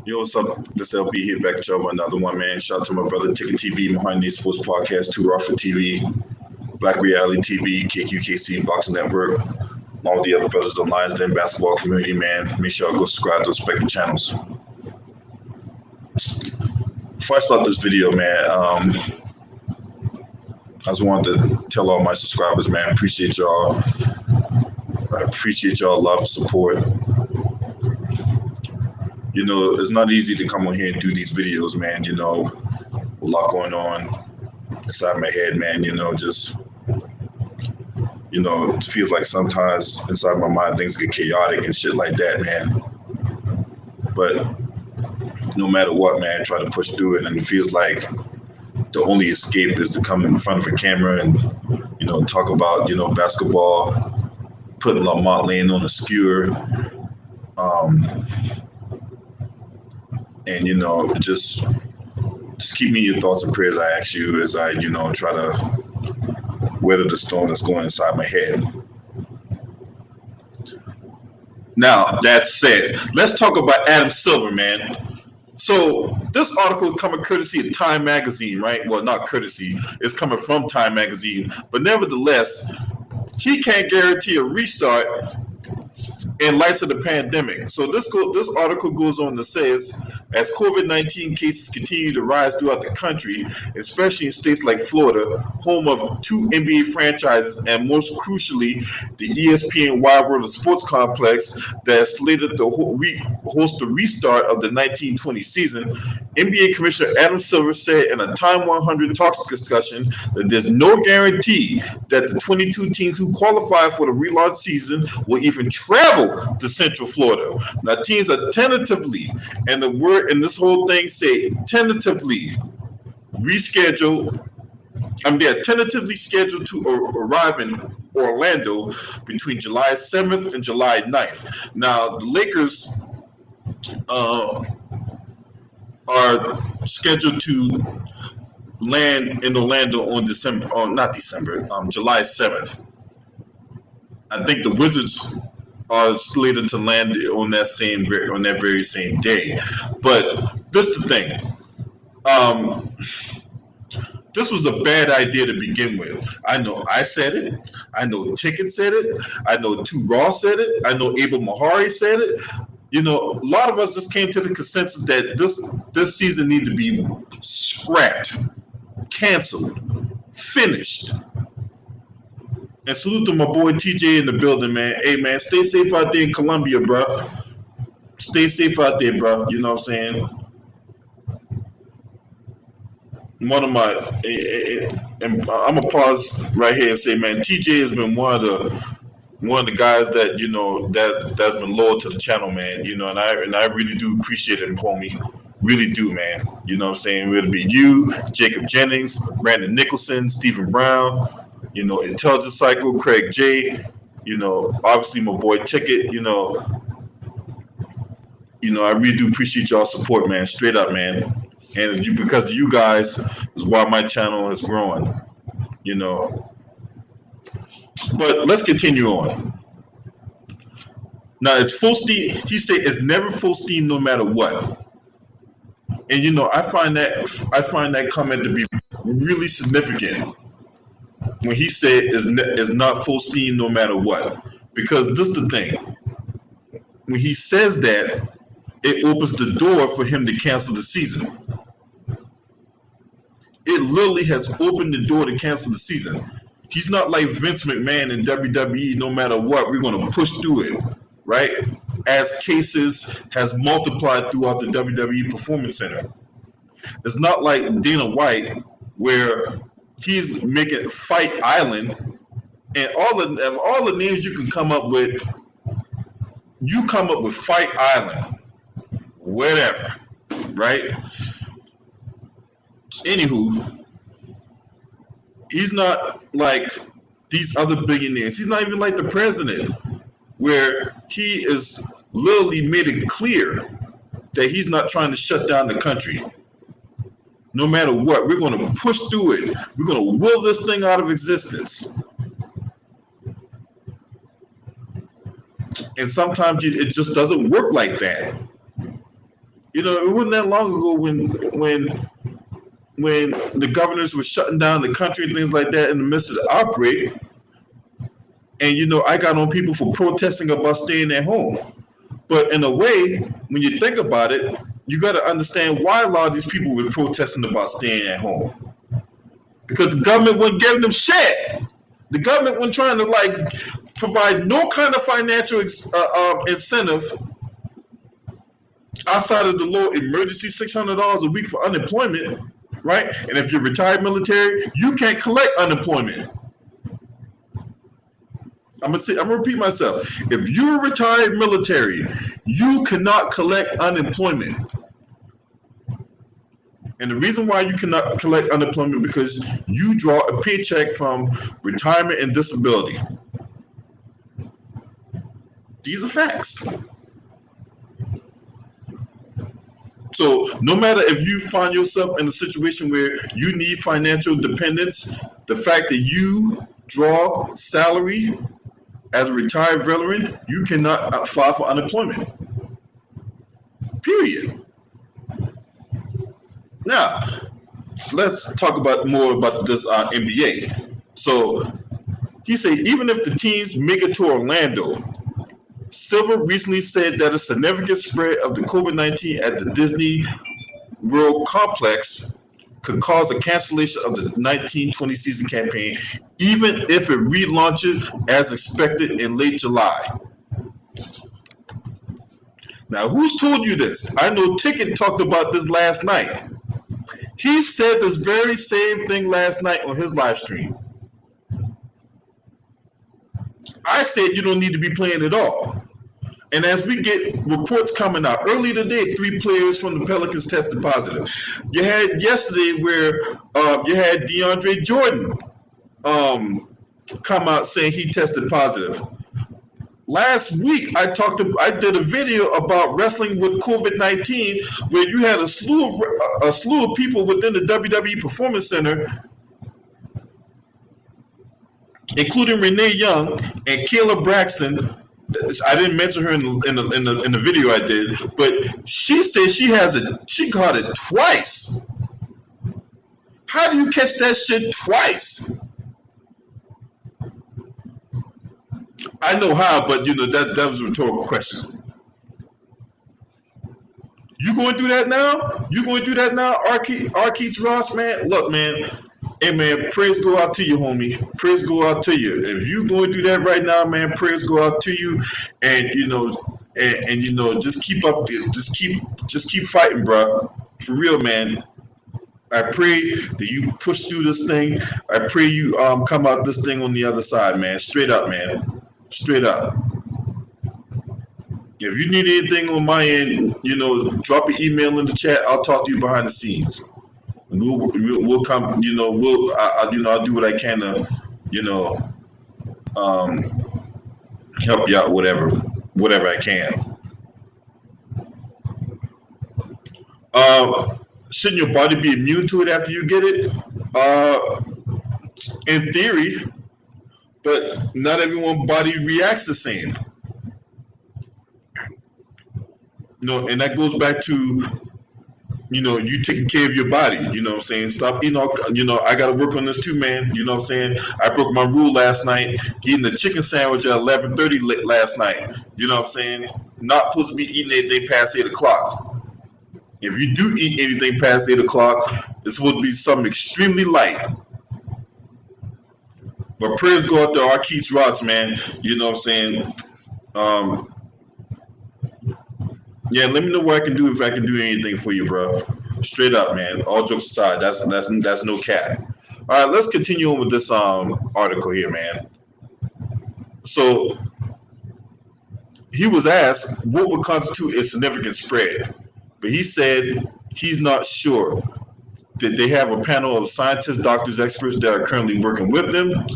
Yo, what's up? This LB here back at y'all with another one, man. Shout out to my brother Ticket TV, Mahoney Sports Podcast, Too Raw for TV, Black Reality TV, KQKC, Boxing Network, and all the other brothers and Lions Den basketball community, man. Make sure y'all go subscribe to respective channels. Before I start this video, man, I just wanted to tell all my subscribers, man, appreciate y'all. I appreciate y'all love and support. You know, it's not easy to come on here and do these videos, man. You know, a lot going on inside my head, man. You know, just, you know, it feels like sometimes inside my mind things get chaotic and shit like that, man. But no matter what, man, I try to push through it. And it feels like the only escape is to come in front of a camera and, you know, talk about, you know, basketball, putting Lamont Lane on a skewer. And, you know, just keep me in your thoughts and prayers, I ask you, as I, you know, try to weather the storm that's going inside my head. Now, that said, let's talk about Adam Silver, man. So this article coming courtesy of Time Magazine, right? Well, not courtesy. It's coming from Time Magazine. But nevertheless, he can't guarantee a restart in light of the pandemic. So this article goes on to say, as COVID-19 cases continue to rise throughout the country, especially in states like Florida, home of two NBA franchises, and most crucially, the ESPN Wide World of Sports complex that is slated to host the restart of the 1920 season, NBA Commissioner Adam Silver said in a Time 100 Talks discussion that there's no guarantee that the 22 teams who qualify for the relaunch season will even travel to Central Florida. Now, teams are tentatively, and the word in this whole thing say tentatively rescheduled. They're tentatively scheduled to arrive in Orlando between July 7th and July 9th. Now, the Lakers are scheduled to land in Orlando on July 7th. I think the Wizards are slated to land on that very same day. But this is the thing. This was a bad idea to begin with. I know I said it. I know Ticket said it. I know Too Raw said it. I know Abel Mahari said it. You know, a lot of us just came to the consensus that this season needed to be scrapped, canceled, finished. And salute to my boy TJ in the building, man. Hey, man, stay safe out there in Colombia, bro. Stay safe out there, bro. You know what I'm saying? One of my, and I'm gonna pause right here and say, man, TJ has been one of the guys that, you know, that's been loyal to the channel, man. You know, and I really do appreciate it, homie. Really do, man. You know what I'm saying? It'll be you, Jacob Jennings, Brandon Nicholson, Stephen Brown. You know, Intelligence Cycle, Craig J. You know, obviously my boy Ticket. You know, I really do appreciate y'all's support, man. Straight up, man. And because of you guys is why my channel is growing. You know. But let's continue on. Now it's full steam. He said it's never full steam, no matter what. And you know, I find that comment to be really significant. When he said is not full steam no matter what. Because this is the thing. When he says that, it opens the door for him to cancel the season. It literally has opened the door to cancel the season. He's not like Vince McMahon in WWE, no matter what, we're going to push through it, right? As cases has multiplied throughout the WWE Performance Center. It's not like Dana White, where he's making Fight Island, and all the names you can come up with, you come up with Fight Island, whatever, right? Anywho, he's not like these other billionaires. He's not even like the president, where he is literally made it clear that he's not trying to shut down the country. No matter what, we're going to push through it. We're going to will this thing out of existence. And sometimes it just doesn't work like that. It wasn't that long ago when the governors were shutting down the country and things like that in the midst of the outbreak. And I got on people for protesting about staying at home. But in a way, when you think about it, you got to understand why a lot of these people were protesting about staying at home. Because the government wasn't giving them shit. The government wasn't trying to provide no kind of financial incentive outside of the low emergency $600 a week for unemployment, right? And if you're retired military, you can't collect unemployment. I'm gonna repeat myself. If you're retired military, you cannot collect unemployment. And the reason why you cannot collect unemployment because you draw a paycheck from retirement and disability. These are facts. So no matter if you find yourself in a situation where you need financial dependence, the fact that you draw salary as a retired veteran, you cannot file for unemployment. Period. Now, let's talk more about this NBA. So he said, even if the teams make it to Orlando, Silver recently said that a significant spread of the COVID-19 at the Disney World complex could cause a cancellation of the 1920 season campaign, even if it relaunches as expected in late July. Now, who's told you this? I know Ticket talked about this last night. He said this very same thing last night on his live stream. I said you don't need to be playing at all. And as we get reports coming out, earlier today, 3 players from the Pelicans tested positive. You had yesterday where you had DeAndre Jordan come out saying he tested positive. Last week, I did a video about wrestling with COVID-19, where you had a slew of people within the WWE Performance Center, including Renee Young and Kayla Braxton. I didn't mention her in the video I did, but she said she caught it twice. How do you catch that shit twice? I know how, but that was a rhetorical question. You going through that now? You going through that now, Arkeith Ross, man? Look, man. Hey, man, praise go out to you, homie. Praise go out to you. If you going through that right now, man, praise go out to you. And just keep up, just keep fighting, bro. For real, man. I pray that you push through this thing. I pray you come out this thing on the other side, man. Straight up, man. Straight up. If you need anything on my end, drop an email in the chat. I'll talk to you behind the scenes. We'll come. I'll do what I can to, help you out, whatever I can. Shouldn't your body be immune to it after you get it? In theory, but not everyone's body reacts the same. And that goes back to you taking care of your body, you know what I'm saying? Stop eating I got to work on this too, man. You know what I'm saying? I broke my rule last night, eating a chicken sandwich at 11:30 last night. You know what I'm saying? Not supposed to be eating anything past 8 o'clock. If you do eat anything past 8 o'clock, it's supposed to be something extremely light. But prayers go out to Arkeith Ross, man. You know what I'm saying? Yeah, let me know what I can do if I can do anything for you, bro. Straight up, man. All jokes aside, that's no cap. All right, let's continue on with this article here, man. So he was asked what would constitute a significant spread, but he said he's not sure. That they have a panel of scientists, doctors, experts that are currently working with them.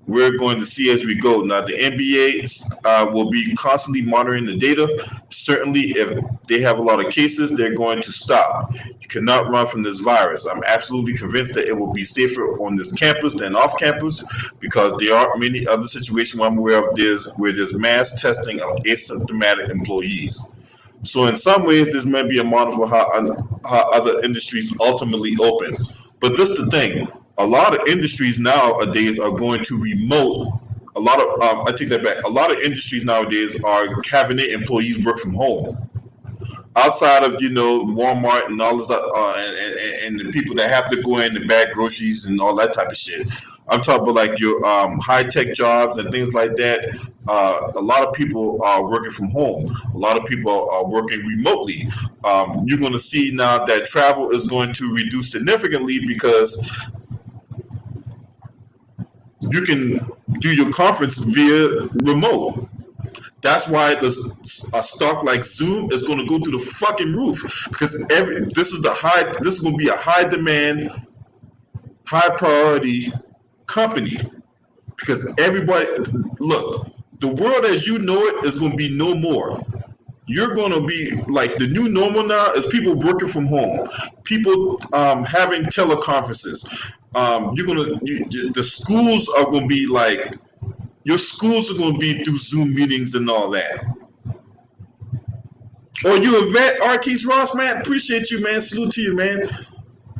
We're going to see as we go. Now, the NBA will be constantly monitoring the data. Certainly, if they have a lot of cases, they're going to stop. You cannot run from this virus. I'm absolutely convinced that it will be safer on this campus than off campus because there aren't many other situations I'm aware of where there's mass testing of asymptomatic employees. So in some ways, this may be a model for how other industries ultimately open. But this is the thing: a lot of industries nowadays are going to remote. A lot of I take that back. A lot of industries nowadays are having their employees work from home. Outside of Walmart and all this, and the people that have to go in and bag groceries and all that type of shit. I'm talking about like your high tech jobs and things like that. A lot of people are working from home. A lot of people are working remotely. You're going to see now that travel is going to reduce significantly because you can do your conference via remote. That's why a stock like Zoom is going to go through the fucking roof because this is going to be a high demand, high priority company because everybody look, the world as you know it is going to be no more. You're going to be like the new normal now is people working from home, people having teleconferences. The schools are going to be like your schools are going to be through Zoom meetings and all that. Or you a vet, Arquise Ross, man? Appreciate you, man. Salute to you, man.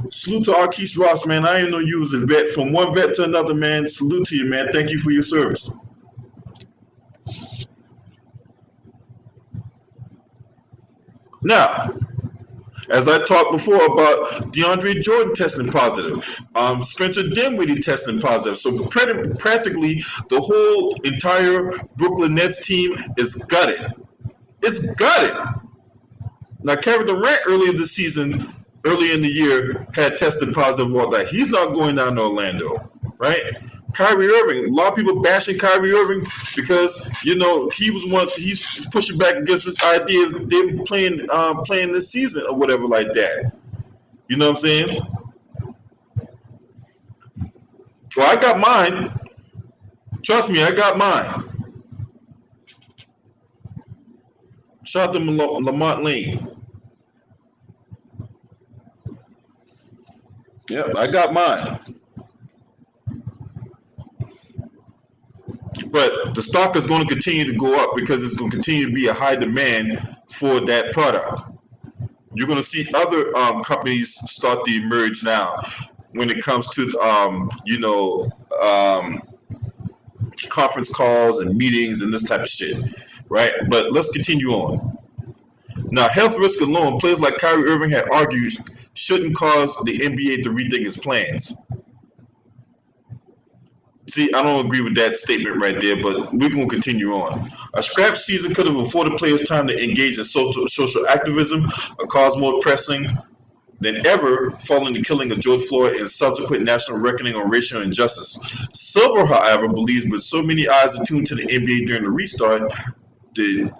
Salute to Arquise Ross, man. I didn't know you was a vet. From one vet to another, man. Salute to you, man. Thank you for your service. Now, as I talked before about DeAndre Jordan testing positive, Spencer Dinwiddie testing positive. So practically the whole entire Brooklyn Nets team is gutted. It's gutted. Now, Kevin Durant early in the year, had tested positive all that. He's not going down to Orlando, right? Kyrie Irving, a lot of people bashing Kyrie Irving because he's pushing back against this idea of them playing this season or whatever like that. You know what I'm saying? Well, I got mine. Trust me, I got mine. Shout out to Lamont Lane. Yep, I got mine. But the stock is going to continue to go up because it's going to continue to be a high demand for that product. You're going to see other companies start to emerge now when it comes to conference calls and meetings and this type of shit, right? But let's continue on. Now, health risk alone, players like Kyrie Irving had argued, shouldn't cause the NBA to rethink its plans. See, I don't agree with that statement right there, but we're going to continue on. A scrap season could have afforded players time to engage in social activism, a cause more pressing than ever following the killing of George Floyd and subsequent national reckoning on racial injustice. Silver, however, believes with so many eyes attuned to the NBA during the restart, the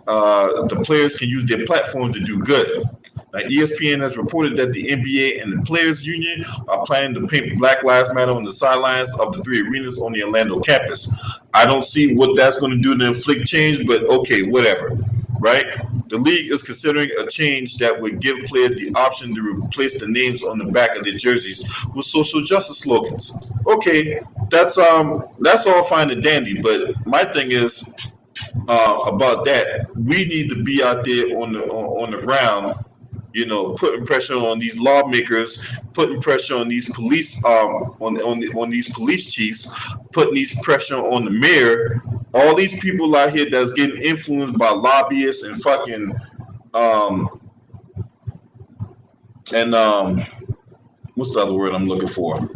players can use their platform to do good. Now, ESPN has reported that the NBA and the Players Union are planning to paint Black Lives Matter on the sidelines of the three arenas on the Orlando campus. I don't see what that's going to do to inflict change, but okay, whatever, right? The league is considering a change that would give players the option to replace the names on the back of their jerseys with social justice slogans. Okay, that's all fine and dandy, but my thing is about that. We need to be out there on the ground, putting pressure on these lawmakers, putting pressure on these police, on these police chiefs, putting these pressure on the mayor. All these people out here that's getting influenced by lobbyists and fucking what's the other word I'm looking for?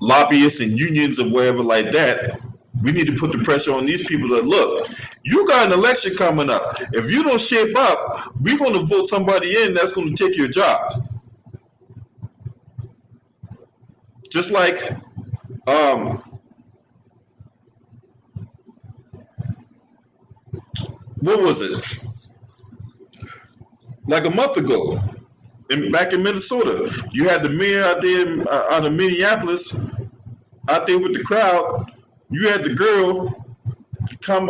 Lobbyists and unions or whatever like that. We need to put the pressure on these people that look. You got an election coming up. If you don't shape up, we're going to vote somebody in that's going to take your job. Just like what was it? Like a month ago, back in Minnesota, you had the mayor out there out of Minneapolis, out there with the crowd. You had the girl come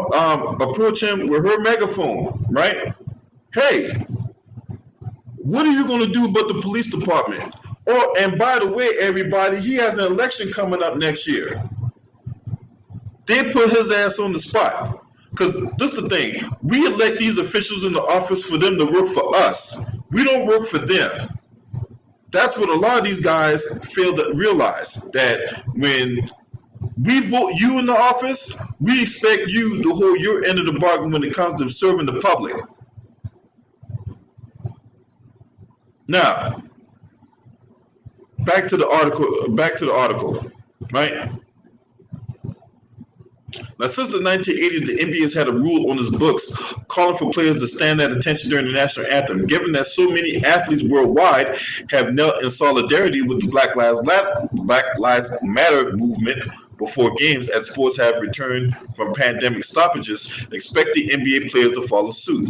approach him with her megaphone, right? Hey, what are you going to do about the police department? Oh, and by the way, everybody, he has an election coming up next year. They put his ass on the spot. Because this is the thing. We elect these officials in the office for them to work for us. We don't work for them. That's what a lot of these guys fail to realize, that when we vote you in the office, we expect you to hold your end of the bargain when it comes to serving the public. Now, back to the article. Right? Now, since the 1980s, the NBA has had a rule on its books calling for players to stand at attention during the national anthem. Given that so many athletes worldwide have knelt in solidarity with the Black Lives Matter movement before games, as sports have returned from pandemic stoppages, expect the NBA players to follow suit.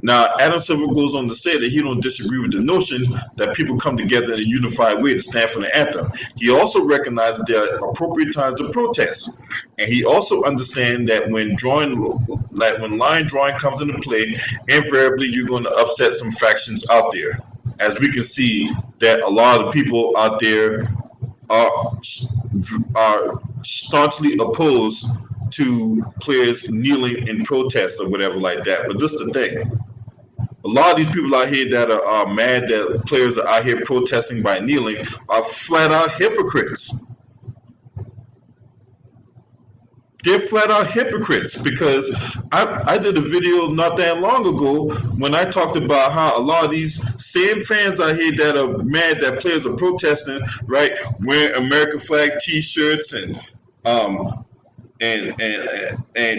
Now, Adam Silver goes on to say that he don't disagree with the notion that people come together in a unified way to stand for the anthem. He also recognizes there are appropriate times to protest, and he also understands that when line drawing comes into play, invariably you're going to upset some factions out there. As we can see, that a lot of people out there are staunchly opposed to players kneeling in protest or whatever like that. But this is the thing. A lot of these people out here that are mad that players are out here protesting by kneeling are flat out hypocrites. They're flat out hypocrites, because I did a video not that long ago when I talked about how a lot of these same fans out here that are mad that players are protesting, right, wearing American flag T-shirts and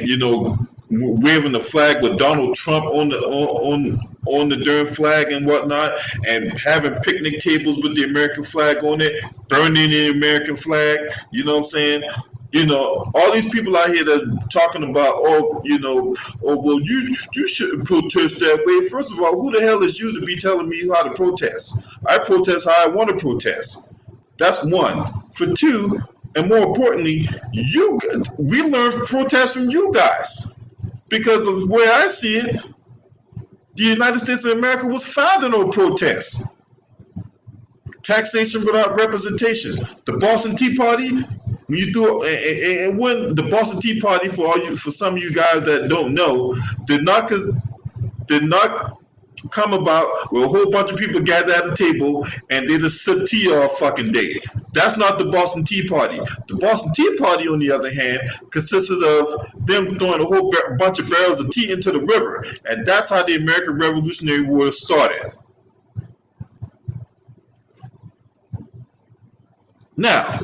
you know, waving the flag with Donald Trump on the darn flag and whatnot, and having picnic tables with the American flag on it, burning the American flag. You know what I'm saying? You know, all these people out here that's talking about, oh, well, you shouldn't protest that way. First of all, who the hell is you to be telling me how to protest? I protest how I want to protest. That's one. For two, and more importantly, we learn protest from you guys, because of the way I see it, the United States of America was founded on protest. Taxation without representation. The Boston Tea Party, when you do, and when the Boston Tea Party, for some of you guys that don't know, did not come about where a whole bunch of people gather at a table and they just sip tea all fucking day. That's not the Boston Tea Party. The Boston Tea Party, on the other hand, consisted of them throwing a whole bunch of barrels of tea into the river, and that's how the American Revolutionary War started. Now,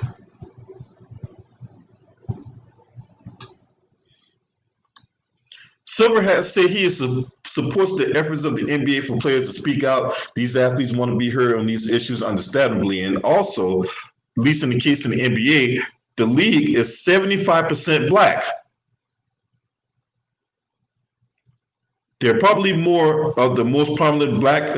Silver has said he supports the efforts of the NBA for players to speak out. These athletes want to be heard on these issues, understandably, and also, at least in the case of the NBA, the league is 75% black. They're probably more of the most prominent black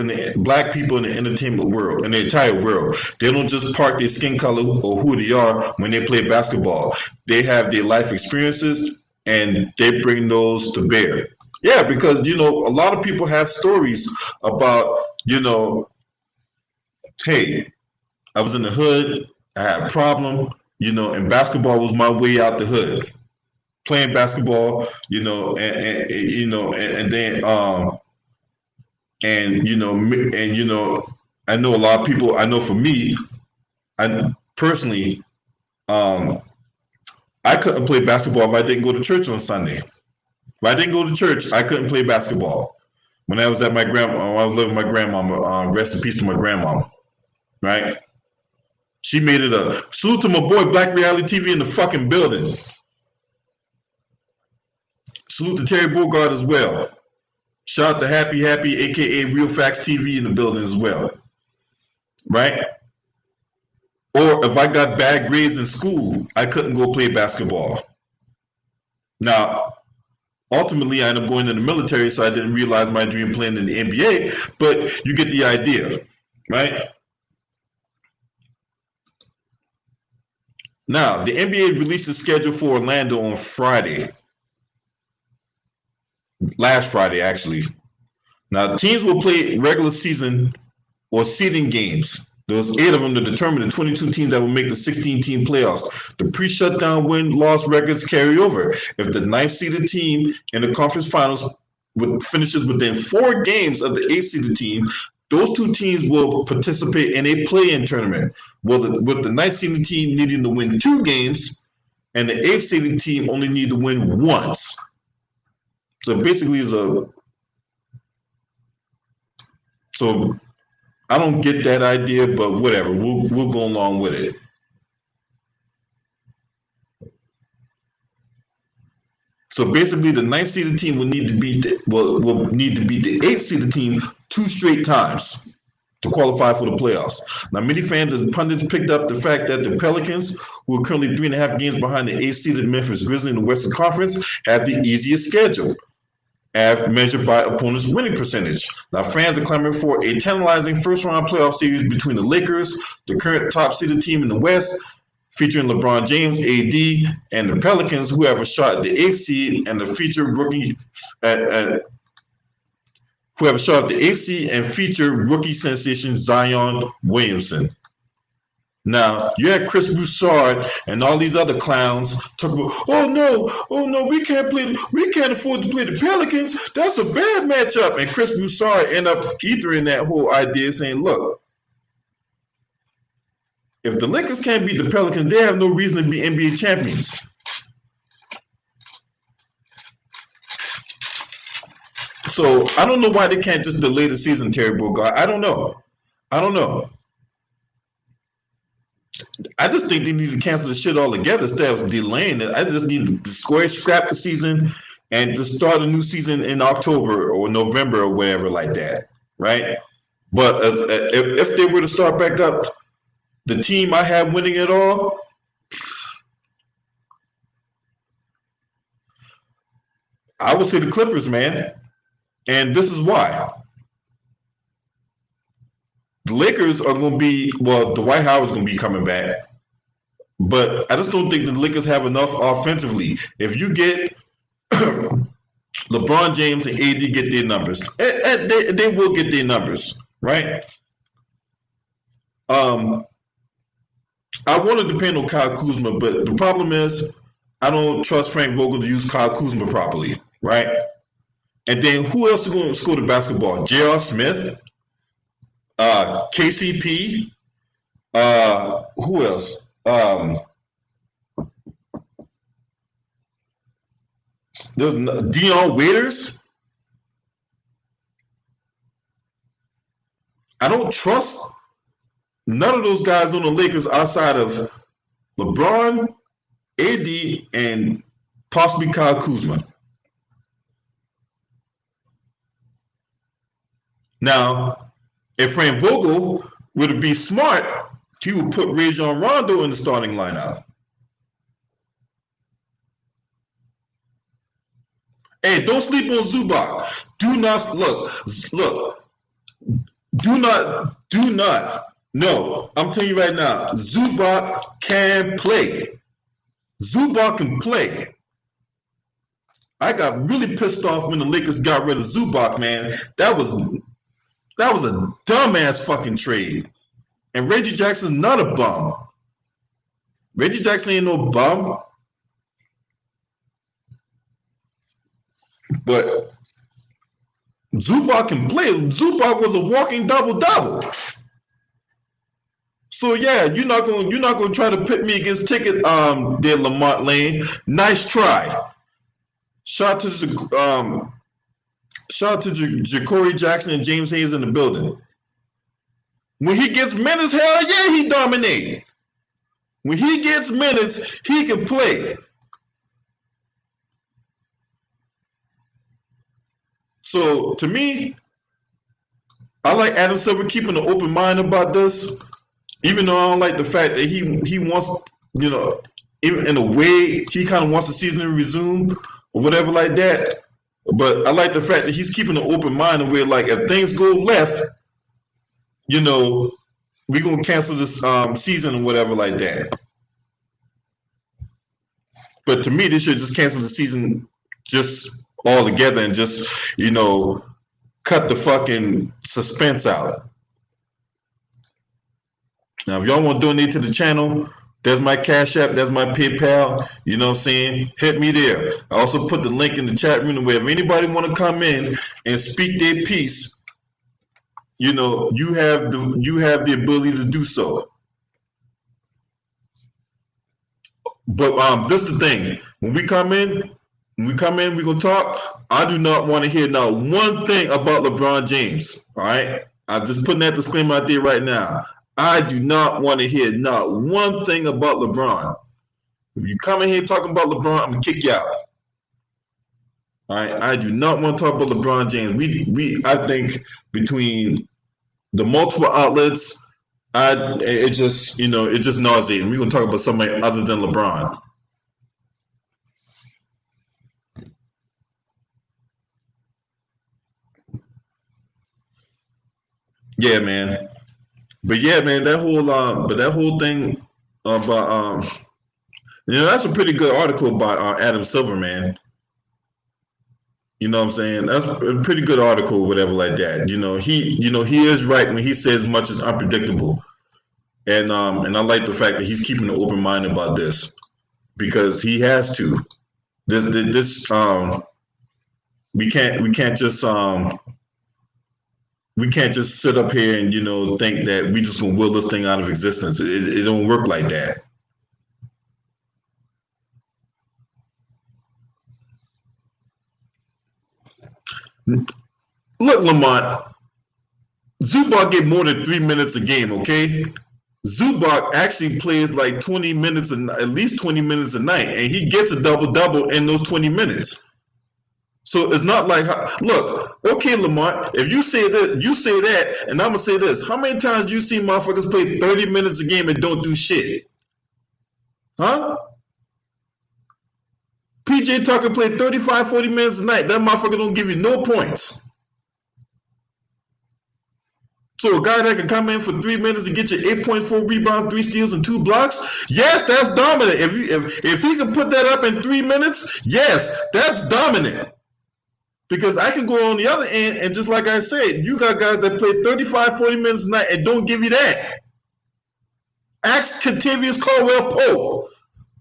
people in the entertainment world, in the entire world. They don't just park their skin color or who they are when they play basketball. They have their life experiences and they bring those to bear. Yeah, because a lot of people have stories about, hey, I was in the hood, I had a problem, and basketball was my way out the hood. Playing basketball, and then I know a lot of people. I know for me, I personally, I couldn't play basketball if I didn't go to church on Sunday. If I didn't go to church, I couldn't play basketball. When I was at when I was living with my grandmama, rest in peace to my grandmama, right? She made it a salute to my boy Black Reality TV in the fucking building. Salute to Terry Bogard as well. Shout out to Happy, aka Real Facts TV in the building as well. Right? Or if I got bad grades in school, I couldn't go play basketball. Now, ultimately, I ended up going in the military, so I didn't realize my dream playing in the NBA, but you get the idea, right? Now, the NBA released a schedule for Orlando on Friday. Last Friday, actually. Now, teams will play regular season or seeding games. There was 8 of them to determine the 22 teams that will make the 16-team playoffs. The pre-shutdown win-loss records carry over. If the 9th-seeded team in the conference finals finishes within 4 games of the 8th-seeded team, those 2 teams will participate in a play-in tournament, with the 9th-seeded team needing to win 2 games and the 8th-seeded team only need to win once. So basically, so I don't get that idea, but whatever. We'll go along with it. So basically, the 9th-seeded team will need to beat the 8th-seeded team 2 straight times to qualify for the playoffs. Now, many fans and pundits picked up the fact that the Pelicans, who are currently 3.5 games behind the 8th-seeded Memphis Grizzlies in the Western Conference, have the easiest schedule, as measured by opponents' winning percentage. Now, fans are clamoring for a tantalizing first-round playoff series between the Lakers, the current top-seeded team in the West, featuring LeBron James, AD, and the Pelicans, who have a shot at the 8th seed, and the featured rookie sensation Zion Williamson. Now, you had Chris Broussard and all these other clowns talk about, oh no, we can't afford to play the Pelicans. That's a bad matchup. And Chris Broussard ended up ethering that whole idea, saying, look, if the Lakers can't beat the Pelicans, they have no reason to be NBA champions. So I don't know why they can't just delay the season, Terry Bogard. I don't know. I just think they need to cancel the shit altogether instead of delaying it. I just need to scrap the season and to start a new season in October or November or whatever like that, right? But if they were to start back up, the team I have winning it all, I would say the Clippers, man. And this is why. The Lakers are going to be, well, Dwight Howard's going to be coming back. But I just don't think the Lakers have enough offensively. If you get LeBron James and AD get their numbers, they will get their numbers, right? I want to depend on Kyle Kuzma, but the problem is I don't trust Frank Vogel to use Kyle Kuzma properly, right? And then who else is going to score the basketball? J.R. Smith, KCP, who else? There's Dion Waiters. I don't trust none of those guys on the Lakers outside of LeBron, AD, and possibly Kyle Kuzma. Now, if Frank Vogel were to be smart, he would put Rajon Rondo in the starting lineup. Hey, don't sleep on Zubac. Do not look. Do not. No, I'm telling you right now, Zubac can play. Zubac can play. I got really pissed off when the Lakers got rid of Zubac, man. That was a dumbass fucking trade. And Reggie Jackson's not a bum. Reggie Jackson ain't no bum. But Zubac can play. Zubac was a walking double-double. So yeah, you're not gonna try to pit me against Ticket there, Lamont Lane. Nice try. Shout out to Ja'Cory Jackson and James Hayes in the building. When he gets minutes, hell yeah, he dominates. When he gets minutes, he can play. So to me, I like Adam Silver keeping an open mind about this, even though I don't like the fact that he wants, even in a way, he kind of wants the season to resume or whatever like that. But I like the fact that he's keeping an open mind where, like, if things go left, we're going to cancel this season or whatever like that. But to me, they should just cancel the season just all together and just, cut the fucking suspense out. Now, if y'all want to donate to the channel, there's my Cash App, there's my PayPal. You know what I'm saying? Hit me there. I also put the link in the chat room where if anybody want to come in and speak their piece, you know, you have the ability to do so. But this is the thing. When we come in, we're gonna talk. I do not want to hear not one thing about LeBron James. All right. I'm just putting that disclaimer out there right now. I do not want to hear not one thing about LeBron. If you come in here talking about LeBron, I'm gonna kick you out. All right. I do not want to talk about LeBron James. I think between the multiple outlets, it just nauseating. We're gonna talk about somebody other than LeBron. Yeah, man. But yeah, man, that whole thing about that's a pretty good article by Adam Silver, man. You know what I'm saying? That's a pretty good article, whatever like that. He is right when he says much is unpredictable. And I like the fact that he's keeping an open mind about this because he has to. This we can't just sit up here and think that we just gonna will this thing out of existence. It don't work like that. Look, Lamont, Zubac get more than 3 minutes a game, okay? Zubac actually plays like 20 minutes, at least 20 minutes a night, and he gets a double-double in those 20 minutes. So it's not like, look, okay, Lamont, if you say that, and I'm going to say this. How many times do you see motherfuckers play 30 minutes a game and don't do shit? Huh? PJ Tucker played 35, 40 minutes a night. That motherfucker don't give you no points. So a guy that can come in for 3 minutes and get you 8.4 rebounds, 3 steals, and 2 blocks, yes, that's dominant. If he can put that up in 3 minutes, yes, that's dominant. Because I can go on the other end, and just like I said, you got guys that play 35, 40 minutes a night and don't give you that. Ask Contavious Caldwell-Pope.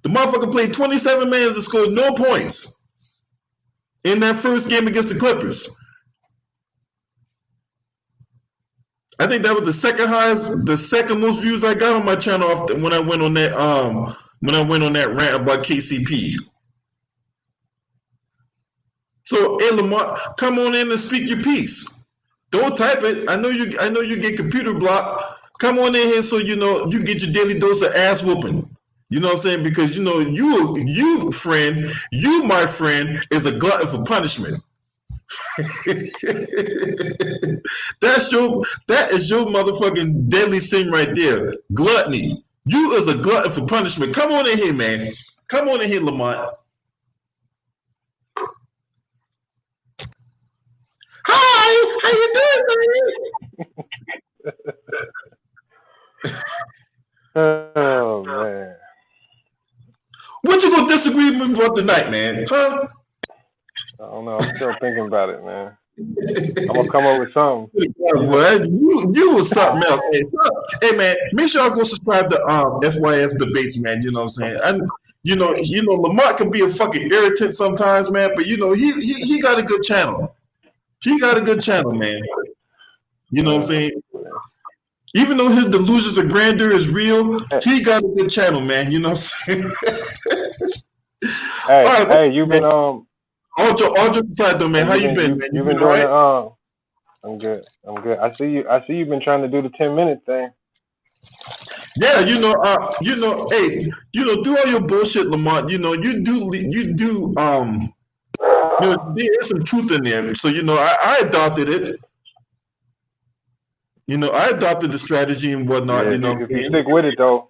The motherfucker played 27 minutes and scored no points in that first game against the Clippers. I think that was the second most views I got on my channel when I went on that rant about KCP. So, hey Lamar, come on in and speak your piece. Don't type it. I know you get computer blocked. Come on in here so you get your daily dose of ass whooping. You know what I'm saying? Because you friend, you my friend, is a glutton for punishment. That is your motherfucking deadly sin right there. Gluttony. You is a glutton for punishment. Come on in here, man. Come on in here, Lamont. Hi, how you doing, man? Oh man. What you gonna disagree with me about tonight, man? Huh? I don't know. I'm still thinking about it, man. I'm gonna come up with something. You was something else. Hey man, make sure y'all go subscribe to FYS Debates, man. You know what I'm saying? And Lamont can be a fucking irritant sometimes, man. But he got a good channel. He got a good channel, man. You know what I'm saying? Even though his delusions of grandeur is real, he got a good channel, man. You know what I'm saying? Hey, you've been all jokes aside though, man. How you been, man? You've been doing it. I'm good. I see you've been trying to do the 10-minute thing. Yeah, hey, do all your bullshit, Lamont. You do there's some truth in there. So I adopted it. I adopted the strategy and whatnot. Yeah, if you stick with it though,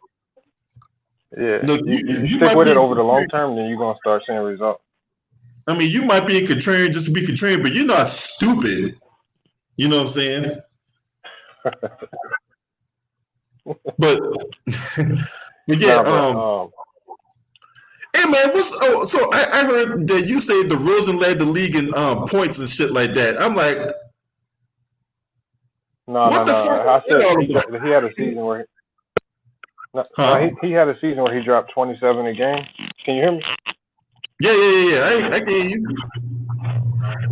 yeah, you stick with it over the long term, then you're gonna start seeing results. I mean, you might be a contrarian just to be contrarian, but you're not stupid. You know what I'm saying? but yeah, hey man, so I heard that you say DeRozan led the league in points and shit like that. I'm like, no. I said he had a season where No, Huh? he had a season where he dropped 27 a game. Can you hear me? Yeah. I can hear you.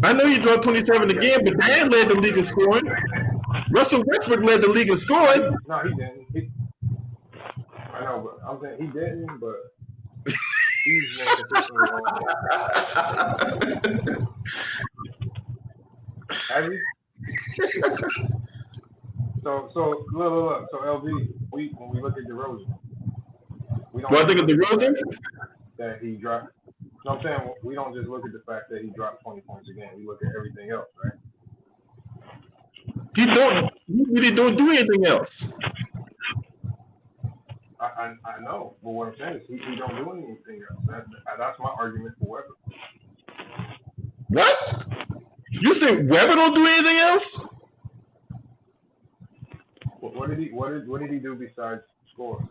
I know he dropped 27 again, but Dan led the league in scoring. Russell Westbrook led the league in scoring. No, he didn't. I know, but I'm saying he didn't, but he's more consistently on it. Have you? So look. So LV, when we look at DeRozan, we don't Do I just think of look at the DeRozan? fact that he dropped. No, I'm saying we don't just look at the fact that he dropped 20 points a game. We look at everything else, right? He really don't do anything else. I know, but what I'm saying is he don't do anything else. That's my argument for Webber. What? You say Webber don't do anything else? What did he do besides score?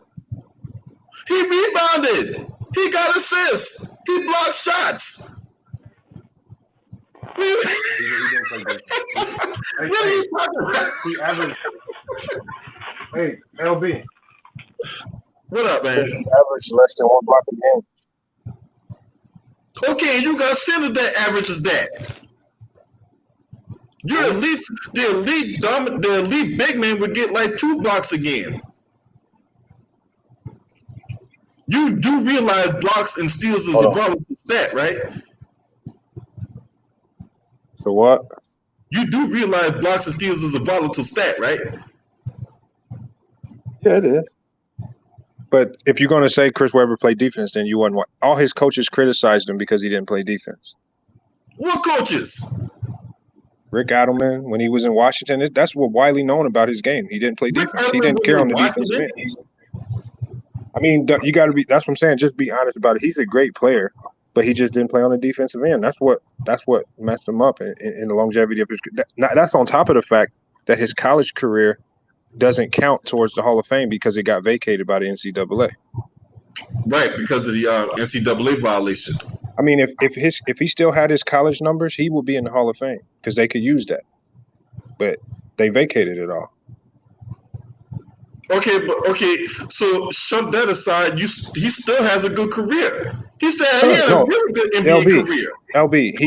He rebounded. He got assists. He blocked shots. He didn't play defense. What are you talking about? He averaged. Hey, LB. What up, man? He averaged less than 1 block a game. Okay, you got centers that averages that. Your elite, the elite big man would get like 2 blocks a game. You do realize blocks and steals is a volatile stat, right? So what? You do realize blocks and steals is a volatile stat, right? Yeah, it is. But if you're going to say Chris Webber played defense, then you wouldn't want. All his coaches criticized him because he didn't play defense. What coaches? Rick Adelman, when he was in Washington, that's what widely known about his game. He didn't play defense. He didn't care on the defensive end. I mean, you got to be. That's what I'm saying. Just be honest about it. He's a great player, but he just didn't play on the defensive end. That's what messed him up in the longevity of his. That's on top of the fact that his college career doesn't count towards the Hall of Fame because it got vacated by the NCAA. Right, because of the NCAA violation. I mean, if he still had his college numbers, he would be in the Hall of Fame because they could use that. But they vacated it all. Okay. So shove that aside. He still has a good career. He had a really good NBA career. LB,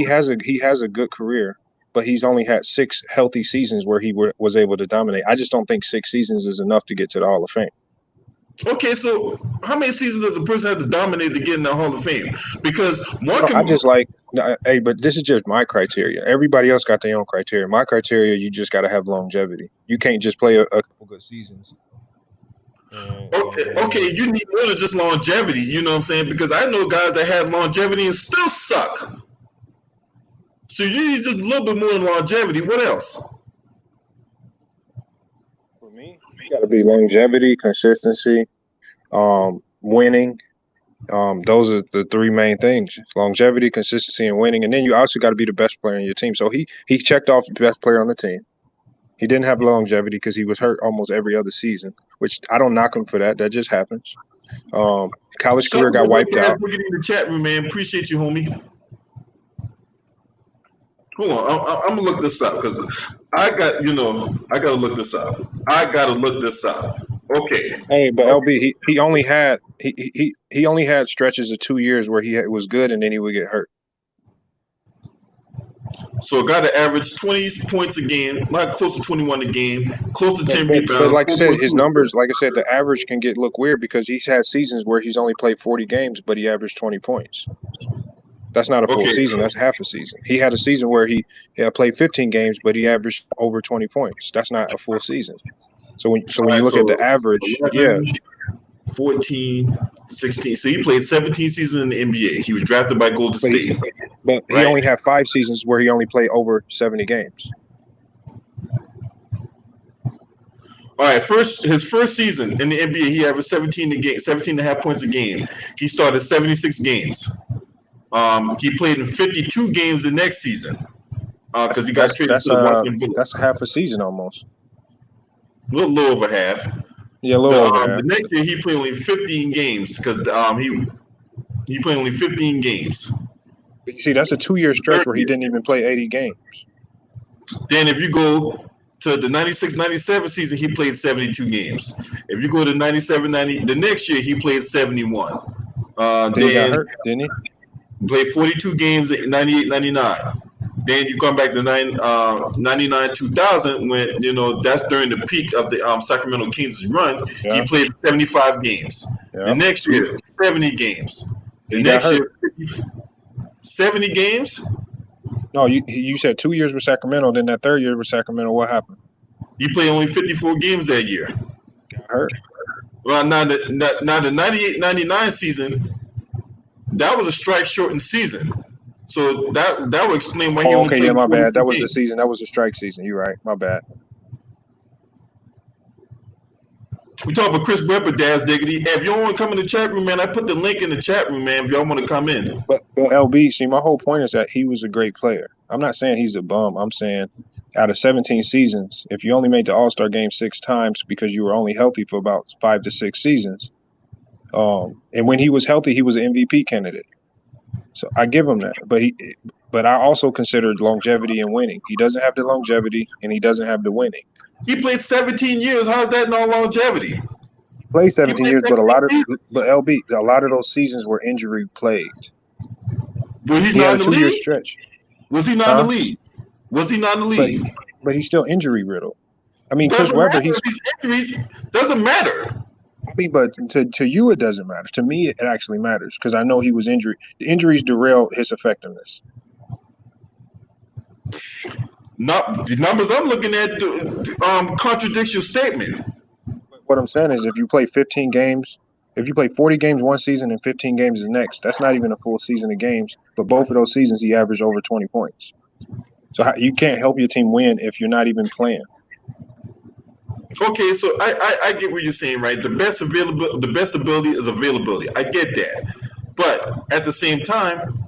he has a good career, but he's only had 6 healthy seasons where he was able to dominate. I just don't think 6 seasons is enough to get to the Hall of Fame. Okay, so how many seasons does a person have to dominate to get in the Hall of Fame? Because but this is just my criteria. Everybody else got their own criteria. My criteria, you just got to have longevity. You can't just play a couple good seasons. Okay, you need more than just longevity. You know what I'm saying? Because I know guys that have longevity and still suck. So you need just a little bit more than longevity. What else? For me, you got to be longevity, consistency, winning. Those are the 3 main things: longevity, consistency, and winning. And then you also got to be the best player in your team. So he checked off the best player on the team. He didn't have longevity because he was hurt almost every other season, which I don't knock him for that. That just happens. College career got wiped out. We're getting in the chat room, man. Appreciate you, homie. Hold on, I'm gonna look this up because I got to look this up. Okay. Hey, but LB, he only had stretches of 2 years where he was good and then he would get hurt. So a guy that averaged 20 points a game, not close to 21 a game, close to 10 rebounds. But like I said, his numbers, the average can look weird because he's had seasons where he's only played 40 games, but he averaged 20 points. That's not a full season. That's half a season. He had a season where he played 15 games, but he averaged over 20 points. That's not a full season. So when you look at the average, 11, 14, 16. So he played 17 seasons in the NBA. He was drafted by Golden State. But he only had 5 seasons where he only played over 70 games. All right, his first season in the NBA, he averaged 17 and a half points a game. He started 76 games. He played in 52 games the next season because he got traded to the Washington Bullets. That's half a season almost. A little over half. Yeah, a little over half. The next year, he played only 15 games because he played only 15 games. See, that's a 2-year stretch where he didn't even play 80 games. Then if you go to the 96-97 season, he played 72 games. If you go to 97-90, the next year he played 71. Then he got hurt, didn't he? Played 42 games in 98-99. Then you come back to 99-2000 when that's during the peak of the Sacramento Kings run. Yeah. He played 75 games. Yeah. The next year, 70 games. The next year, 70 games. No, you said 2 years with Sacramento. Then that third year with Sacramento, what happened? He played only 54 games that year. Got hurt. Well, now the 98-99 season, that was a strike shortened season. So that would explain why he only played. Okay, yeah, my bad. That was the season. That was the strike season. You're right. My bad. We talk about Chris Webber, Daz Diggity. Hey, if you don't want to come in the chat room, man, I put the link in the chat room, man, if y'all want to come in. But LB, see, my whole point is that he was a great player. I'm not saying he's a bum. I'm saying out of 17 seasons, if you only made the All-Star game 6 times because you were only healthy for about 5 to 6 seasons, and when he was healthy, he was an MVP candidate. So I give him that. But I also considered longevity and winning. He doesn't have the longevity, and he doesn't have the winning. He played 17 years. How's that no longevity? He played 17 years, but a lot of those seasons were injury plagued. But he's not in the league. 2-year stretch. Was he not in the league? Was he not in the league? But he's still injury riddled. I mean, Chris Webber, injuries doesn't matter. I mean, but to you it doesn't matter. To me, it actually matters because I know he was injured. The injuries derail his effectiveness. Not the numbers I'm looking at contradicts your statement. What I'm saying is, if you play 15 games, if you play 40 games one season and 15 games the next, that's not even a full season of games. But both of those seasons, he averaged over 20 points. So you can't help your team win if you're not even playing. Okay, so I get what you're saying, right? The best ability is availability. I get that, but at the same time,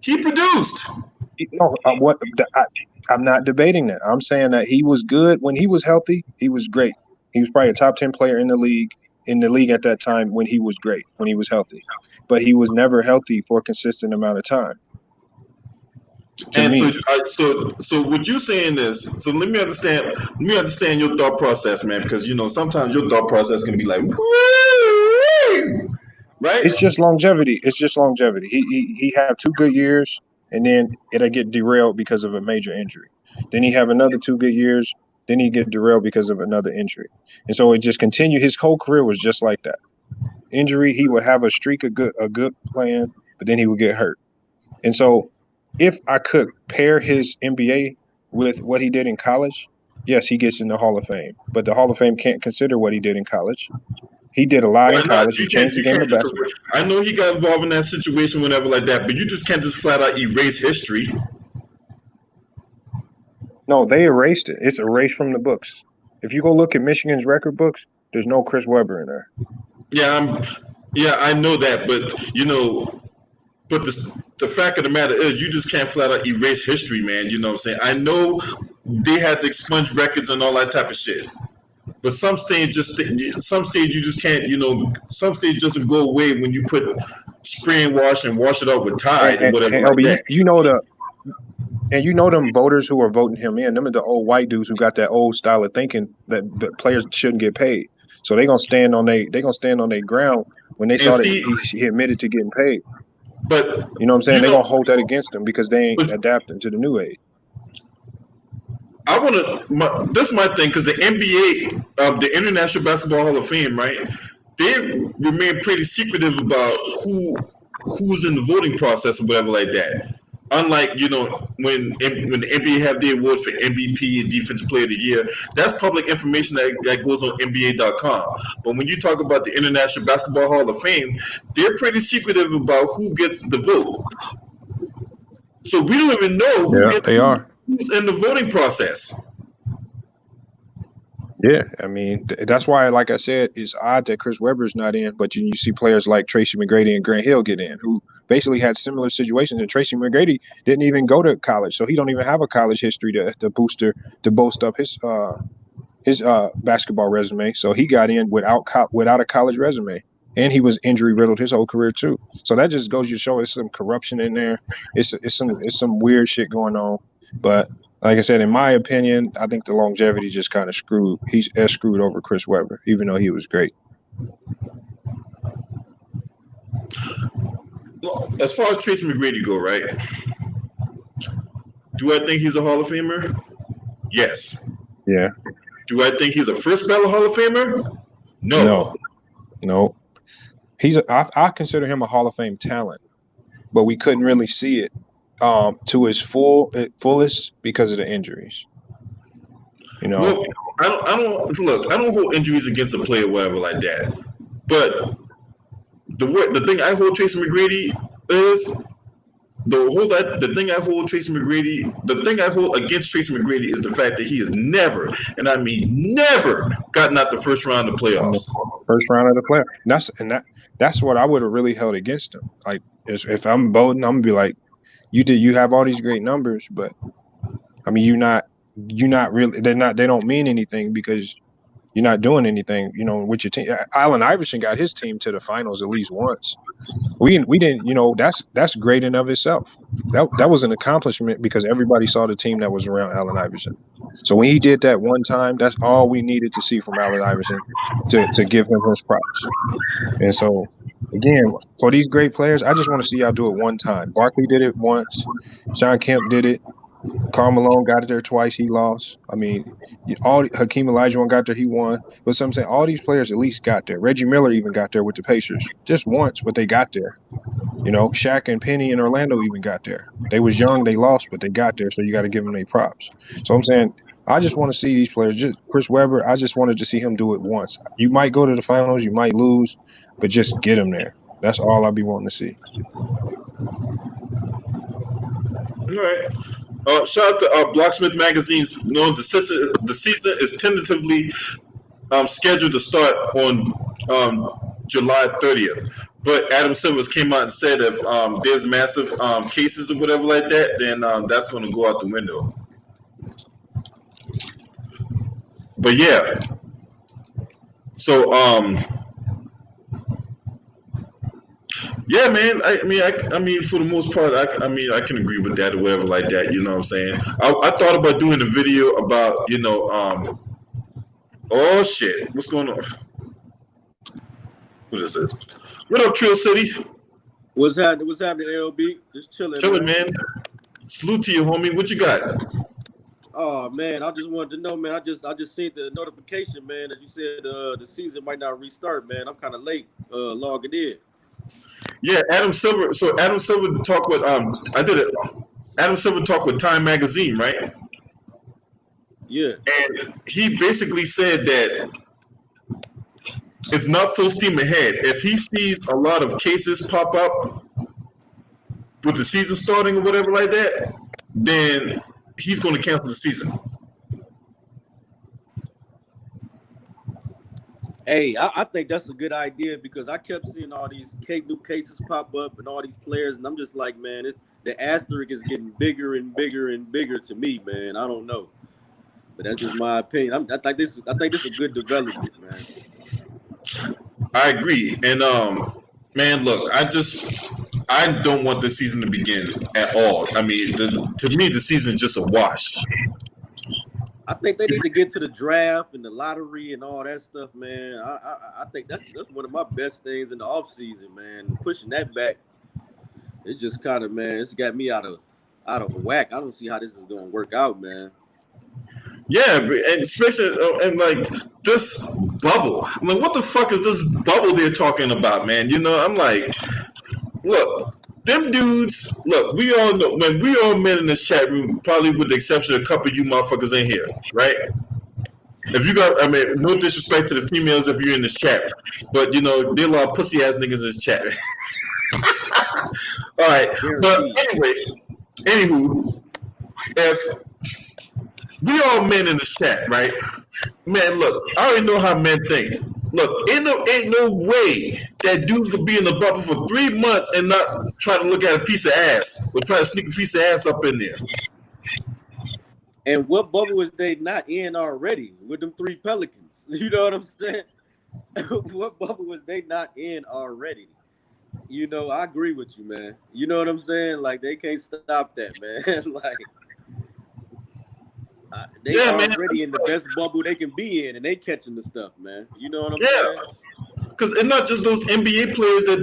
he produced. No, I'm not debating that. I'm saying that he was good when he was healthy. He was great. He was probably a top 10 player in the league at that time when he was great, when he was healthy. But he was never healthy for a consistent amount of time. So what you're saying is, so let me understand your thought process, man, because sometimes your thought process can be like, right? It's just longevity. He have 2 good years, and then it'll get derailed because of a major injury. Then he have another 2 good years, then he get derailed because of another injury. And so it just continued. His whole career was just like that. Injury, he would have a streak of good plan, but then he would get hurt. And so if I could pair his NBA with what he did in college, yes, he gets in the Hall of Fame. But the Hall of Fame can't consider what he did in college. He did a lot in college. He changed the game of basketball. I know he got involved in that situation, whenever like that, but you just can't just flat out erase history. No, they erased it. It's erased from the books. If you go look at Michigan's record books, there's no Chris Webber in there. Yeah, I know that, but the fact of the matter is, you just can't flat out erase history, man. You know what I'm saying? I know they had to expunge records and all that type of shit, but some stage you just can't. Some stage doesn't go away when you put spray and wash it out with Tide and whatever. Like that. You know them voters who are voting him in. Them are the old white dudes who got that old style of thinking that the players shouldn't get paid. So they're gonna stand on their ground when they saw that he admitted to getting paid. But you know what I'm saying? They're gonna hold that against him because they ain't adapting to the new age. This is my thing, because the NBA, the International Basketball Hall of Fame, right? They remain pretty secretive about who's in the voting process or whatever like that. Unlike, when the NBA have the awards for MVP and Defensive Player of the Year, that's public information that goes on NBA.com. But when you talk about the International Basketball Hall of Fame, they're pretty secretive about who gets the vote. So we don't even know who's in the voting process. Yeah, I mean, that's why, like I said, it's odd that Chris Webber's not in, but you see players like Tracy McGrady and Grant Hill get in, who basically had similar situations. And Tracy McGrady didn't even go to college, so he don't even have a college history to boast up his basketball resume. So he got in without a college resume, and he was injury riddled his whole career too. So that just goes to show there's some corruption in there. It's some weird shit going on, but Like I said, in my opinion, I think the longevity just kind of screwed. He's screwed over Chris Webber, even though he was great. Well, as far as Tracy McGrady go, right? Do I think he's a Hall of Famer? Yes. Yeah. Do I think he's a first ballot Hall of Famer? No. I consider him a Hall of Fame talent, but we couldn't really see it to his fullest because of the injuries. You know, look, I don't hold injuries against a player, whatever like that. But the thing I hold Tracy McGrady is the thing I hold against Tracy McGrady is the fact that he has never, and I mean never, gotten out the first round of playoffs. First round of the playoffs. That's what I would have really held against him. Like if I'm voting, I'm gonna be like, you have all these great numbers, but I mean you're not really they don't mean anything because you're not doing anything, with your team. Allen Iverson got his team to the finals at least once. We didn't, that's great in of itself. That was an accomplishment because everybody saw the team that was around Allen Iverson. So when he did that one time, that's all we needed to see from Allen Iverson to give him his props. And so again, for these great players, I just want to see y'all do it one time. Barkley did it once. Sean Kemp did it. Karl Malone got it there twice. He lost. I mean, Hakeem Olajuwon got there. He won. But so I'm saying all these players at least got there. Reggie Miller even got there with the Pacers just once, but they got there. Shaq and Penny in Orlando even got there. They was young, they lost, but they got there. So you got to give them their props. So I'm saying I just want to see these players. Just Chris Webber, I just wanted to see him do it once. You might go to the finals, you might lose, but just get him there. That's all I'll be wanting to see. All right. Shout out to Blocksmith Magazine's. The season is tentatively scheduled to start on July 30th. But Adam Silver came out and said if there's massive cases or whatever like that, then that's going to go out the window. But yeah. So yeah, man. I mean, for the most part, I can agree with that or whatever like that. You know what I'm saying? I thought about doing a video about, oh shit, what's going on? What is this? What up, Trill City? What's happening, LB? Just chilling, man. Salute to you, homie. What you got? Oh man, I just wanted to know, man. I just seen the notification, man, that you said the season might not restart, man. I'm kind of late logging in. Yeah, Adam Silver. So Adam Silver talked with I did it. Adam Silver talked with Time Magazine, right? Yeah. And he basically said that it's not full steam ahead. If he sees a lot of cases pop up with the season starting or whatever like that, then he's going to cancel the season. Hey, I think that's a good idea because I kept seeing all these new cases pop up and all these players, and I'm just like, man, the asterisk is getting bigger and bigger and bigger to me, man. I don't know, but that's just my opinion. I think this is a good development, man. I agree, and man, look, I don't want this season to begin at all. I mean, to me, the season is just a wash. I think they need to get to the draft and the lottery and all that stuff, man. I think that's one of my best things in the off season, man. Pushing that back, it just kind of, man, it's got me out of whack. I don't see how this is going to work out, man. Yeah, and especially and like this bubble. I'm like, what the fuck is this bubble they're talking about, man? I'm like, look. Them dudes, look, we all know, when we all men in this chat room, probably with the exception of a couple of you motherfuckers in here, right? If you got, no disrespect to the females if you're in this chat, but there are a lot of pussy ass niggas in this chat. All right, but anywho, if we all men in this chat, right? Man, look, I already know how men think. Look, ain't no way that dudes could be in the bubble for 3 months and not try to look at a piece of ass or try to sneak a piece of ass up in there. And what bubble was they not in already with them 3 Pelicans? You know what I'm saying? What bubble was they not in already? I agree with you, man. You know what I'm saying? Like, they can't stop that, man. Like, They already in the best bubble they can be in, and they catching the stuff, man. You know what I'm saying? Because it's not just those NBA players that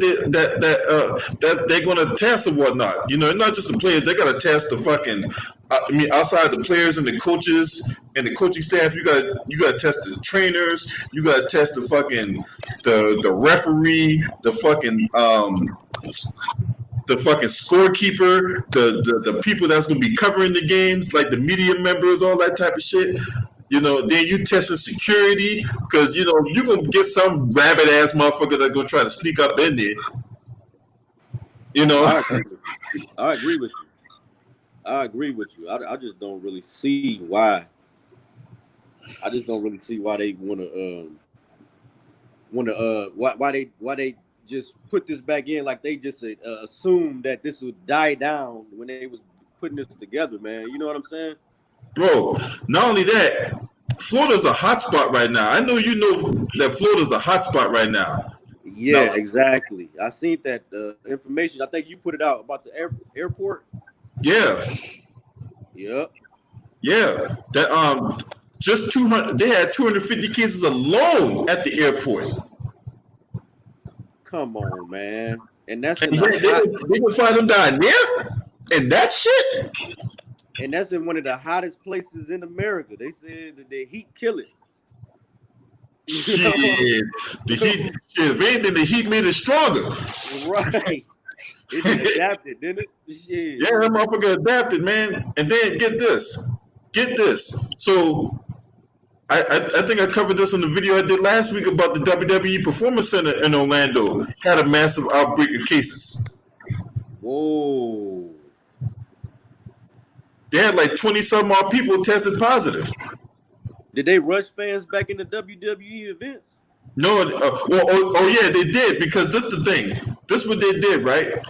they're gonna test and whatnot. You know, it's not just the players. They gotta test the fucking. I mean, outside the players and the coaches and the coaching staff, you got to test the trainers. You got to test the referee, the fucking scorekeeper, the people that's gonna be covering the games, like the media members, all that type of shit. You know, then you testing security because you know you're gonna get some rabid ass motherfucker that's gonna try to sneak up in there. You know, I agree with you. I just don't really see why. I just don't really see why they why they just put this back in, like they just assumed that this would die down when they was putting this together, man. You know what I'm saying? Bro, not only that, Florida's a hot spot right now. I know you know that Florida's a hot spot right now. Yeah, exactly. I seen that information. I think you put it out about the airport. Yeah. Yep. Yeah. That just 200. They had 250 cases alone at the airport. Come on, man. And that's in they can find them down there, and that shit. And that's in one of the hottest places in America. They said that the heat kill it. Shit. The heat. If anything, the heat made it stronger. Right. It adapted, didn't it? Shit. Yeah, that motherfucker adapted, man. And then get this. So I think I covered this in the video I did last week about the WWE Performance Center in Orlando. Had a massive outbreak of cases. Whoa. They had like 20-some odd people tested positive. Did they rush fans back into WWE events? No, yeah, they did, because this is the thing. This is what they did, right?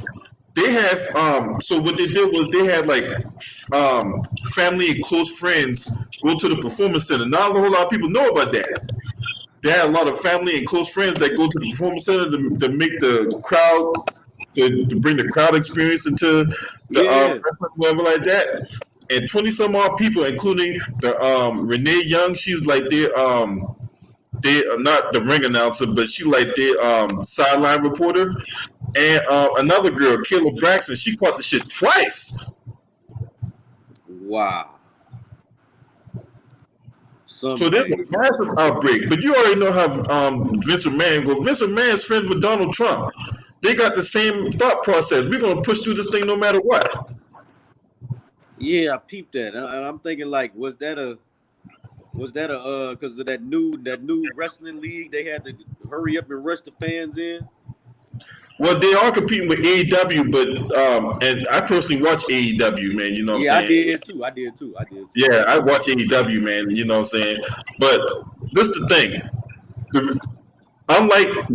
They have so what they did was they had like family and close friends go to the Performance Center. Not a whole lot of people know about that. They had a lot of family and close friends that go to the Performance Center to make the crowd to bring the crowd experience into the whatever like that. And 20-some odd people, including the Renee Young, she's like they not the ring announcer, but she like their sideline reporter. And another girl, Kayla Braxton, she caught the shit twice. Wow. So there's a massive outbreak. But you already know how Vince McMahon goes. Vince McMahon's friends with Donald Trump. They got the same thought process. We're gonna push through this thing no matter what. Yeah, I peeped that. And I'm thinking, like, was that a because of that new wrestling league, they had to hurry up and rush the fans in? Well, they are competing with AEW, but and I personally watch AEW, man. You know what I'm saying? I did too. Yeah, I watch AEW, man. You know what I'm saying? But this is the thing. Unlike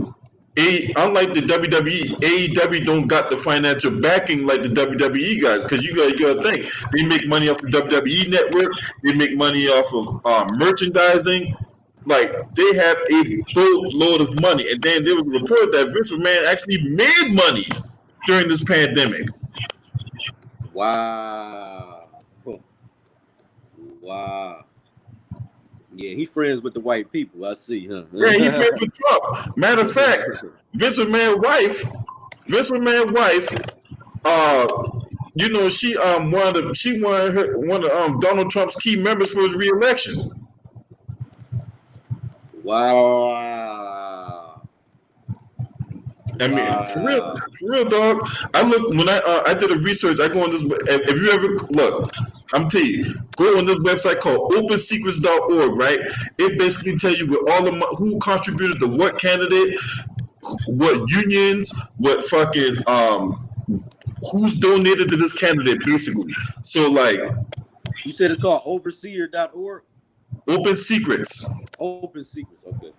the WWE, AEW don't got the financial backing like the WWE guys, because you gotta think they make money off the WWE network, they make money off of merchandising. Like, they have a boatload of money, and then there was a report that Vince McMahon actually made money during this pandemic. Wow. Yeah, he's friends with the white people. I see, huh? Yeah, he's friends with Trump. Matter of fact, Vince McMahon's wife, you know, she one of Donald Trump's key members for his re-election. Wow. I mean, for real, dog. I look when I did a research. I go on this. If you ever look, I'm telling you, go on this website called OpenSecrets.org. Right? It basically tells you with all the who contributed to what candidate, what unions, what fucking who's donated to this candidate, basically. So, like, you said it's called Overseer.org. Open Secrets. Open Secrets. Okay.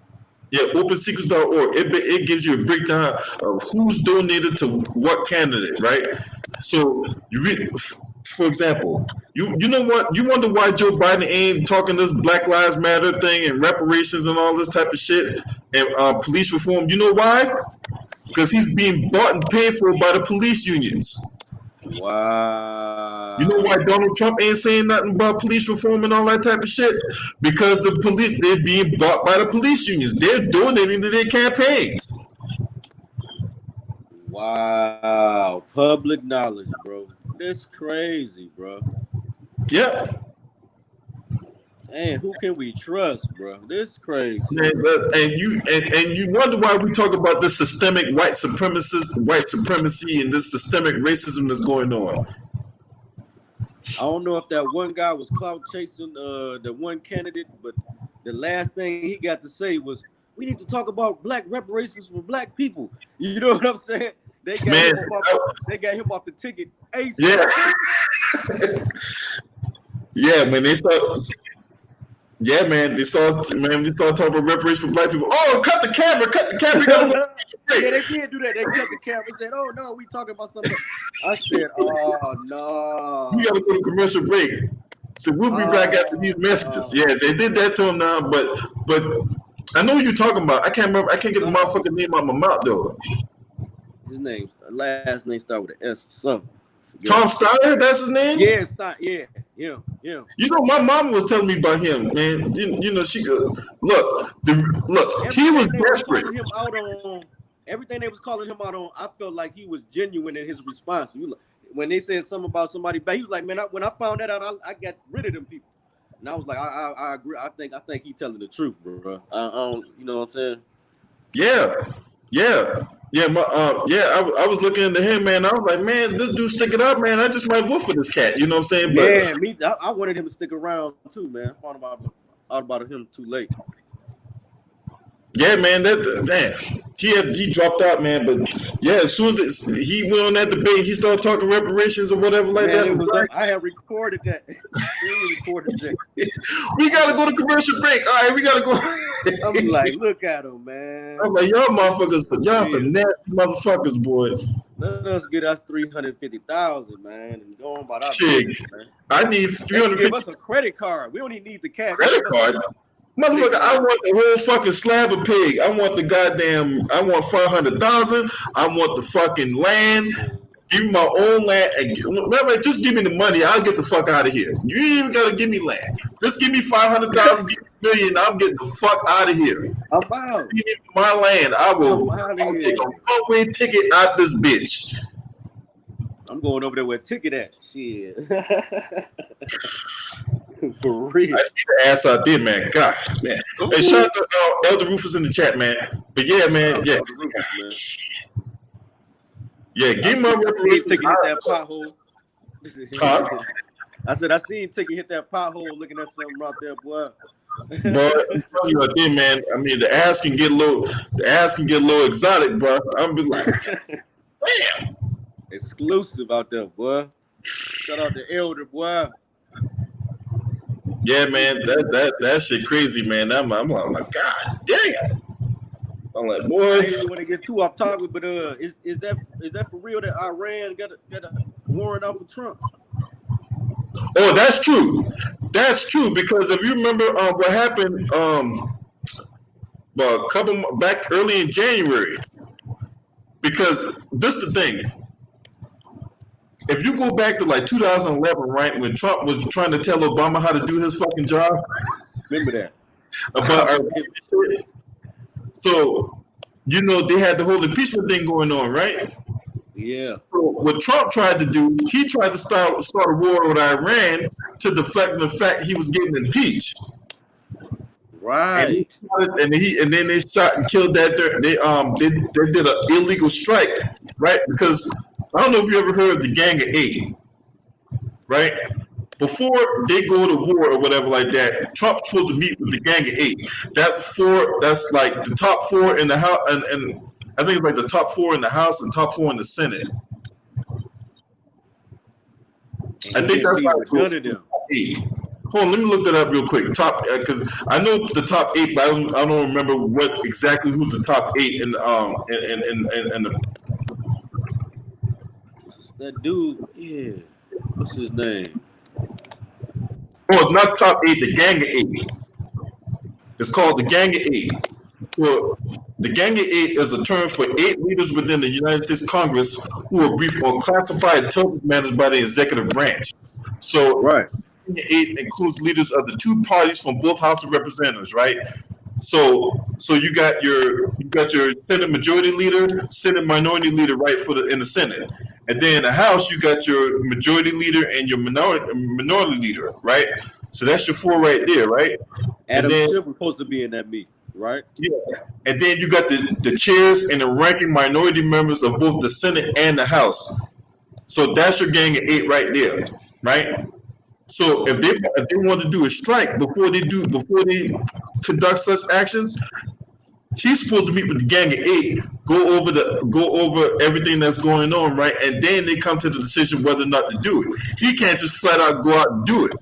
Yeah, OpenSecrets.org. It gives you a breakdown of who's donated to what candidate, right? So you read, for example, you know what? You wonder why Joe Biden ain't talking this Black Lives Matter thing and reparations and all this type of shit and police reform. You know why? Because he's being bought and paid for by the police unions. Wow. You know why Donald Trump ain't saying nothing about police reform and all that type of shit? Because the police, they're being bought by the police unions. They're donating to their campaigns. Wow. Public knowledge, bro. That's crazy, bro. Yeah. Man, who can we trust, bro? This crazy. And you wonder why we talk about this systemic white supremacy, and this systemic racism that's going on. I don't know if that one guy was clout chasing the one candidate, but the last thing he got to say was, "We need to talk about black reparations for black people." You know what I'm saying? They got him off the ticket ASAP. Yeah. Yeah, man. They start talking about reparations for black people. Oh, cut the camera. Yeah, they did do that. They cut the camera and said, "Oh no, we talking about something." I said, "Oh no, we gotta go to commercial break." So we'll be back after these messages. Yeah, they did that to him now, but I know who you're talking about. I can't remember. I can't get the motherfucking name out of my mouth though. His last name start with an S or something. Tom Steyer, that's his name? Yeah, yeah. You know, my mom was telling me about him, man. You know, she could look. He was desperate. Everything they was calling him out on, I felt like he was genuine in his response. When they said something about somebody bad, he was like, "Man, when I found that out, I got rid of them people." And I was like, "I agree. I think he telling the truth, bro. I don't, you know what I'm saying?" Yeah. I was looking into him, man. I was like, man, this dude stick it up, man. I just might vote for this cat. You know what I'm saying? But I wanted him to stick around too, man. I found out about him too late. Yeah, man. He dropped out, man. But yeah, as soon as he went on that debate, he started talking reparations or whatever like that. I have recorded that. We gotta go to commercial break. All right, we gotta go. I'm like, look at him, man. I'm like, y'all motherfuckers, y'all some nasty motherfuckers, boy. Let us get us 350,000, man, and go on about our business, man. I need 350. Give us a credit card. We don't even need the cash. Credit card. Motherfucker, I want the whole fucking slab of pig. I want the goddamn. I want 500,000. I want the fucking land. Give me my own land and just give me the money. I'll get the fuck out of here. You ain't even gotta give me land. Just give me 500,000, give me $1 million. I'm getting the fuck out of here. I'm out. Give me my land. I'll take a one-way ticket out this bitch. I'm going over there where ticket at. Shit. For real. I see the ass out there, man. God, man. Hey, shout out to Elder Rufus in the chat, man. But yeah, man. Yeah. Yeah, give my reparations. Ticket hit that pothole. I said, I seen Ticket hit that pothole looking at something out there, boy. But I'm telling you out there, man. I mean, the ass can get low. The ass can get low exotic, bro. I'm be like, damn. Exclusive out there, boy. Shout out to Elder, boy. Yeah, man. That shit crazy, man. I'm like, God damn. I'm like, boy. I didn't want to get too off topic, but is that for real that Iran got a warrant out for Trump? Oh, that's true. That's true because if you remember what happened, well, a couple back early in January. Because this is the thing. If you go back to like 2011, right, when Trump was trying to tell Obama how to do his fucking job. Remember that. So, you know, they had the whole impeachment thing going on, right? Yeah. So what Trump tried to do, he tried to start a war with Iran to deflect the fact he was getting impeached. Right. And then they shot and killed that. They did an illegal strike, right? Because I don't know if you ever heard of the Gang of Eight, right? Before they go to war or whatever like that, Trump's supposed to meet with the Gang of Eight. That's like the top four in the House, and I think it's like the top four in the House and top four in the Senate. I think that's like none of them. Hold on, let me look that up real quick. Top, because I know the top 8, but I don't remember what exactly who's the top 8 in the. That dude, yeah. What's his name? Oh, it's not top 8. The Gang of 8. It's called the Gang of 8. Well, The Gang of Eight is a term for 8 leaders within the United States Congress who are briefed or classified intelligence matters by the executive branch. So, right. The Gang of Eight includes leaders of the two parties from both House of Representatives, right? So you got your Senate Majority Leader, Senate Minority Leader, right, in the Senate, and then in the House you got your Majority Leader and your Minority Leader, right? So that's your 4 right there, right? Adam Schiff was supposed to be in that meeting, right? Yeah, and then you got the chairs and the ranking minority members of both the Senate and the House. So that's your Gang of 8 right there, right? So if they want to do a strike before they conduct such actions, he's supposed to meet with the Gang of 8, go over everything that's going on, right? And then they come to the decision whether or not to do it. He can't just flat out go out and do it,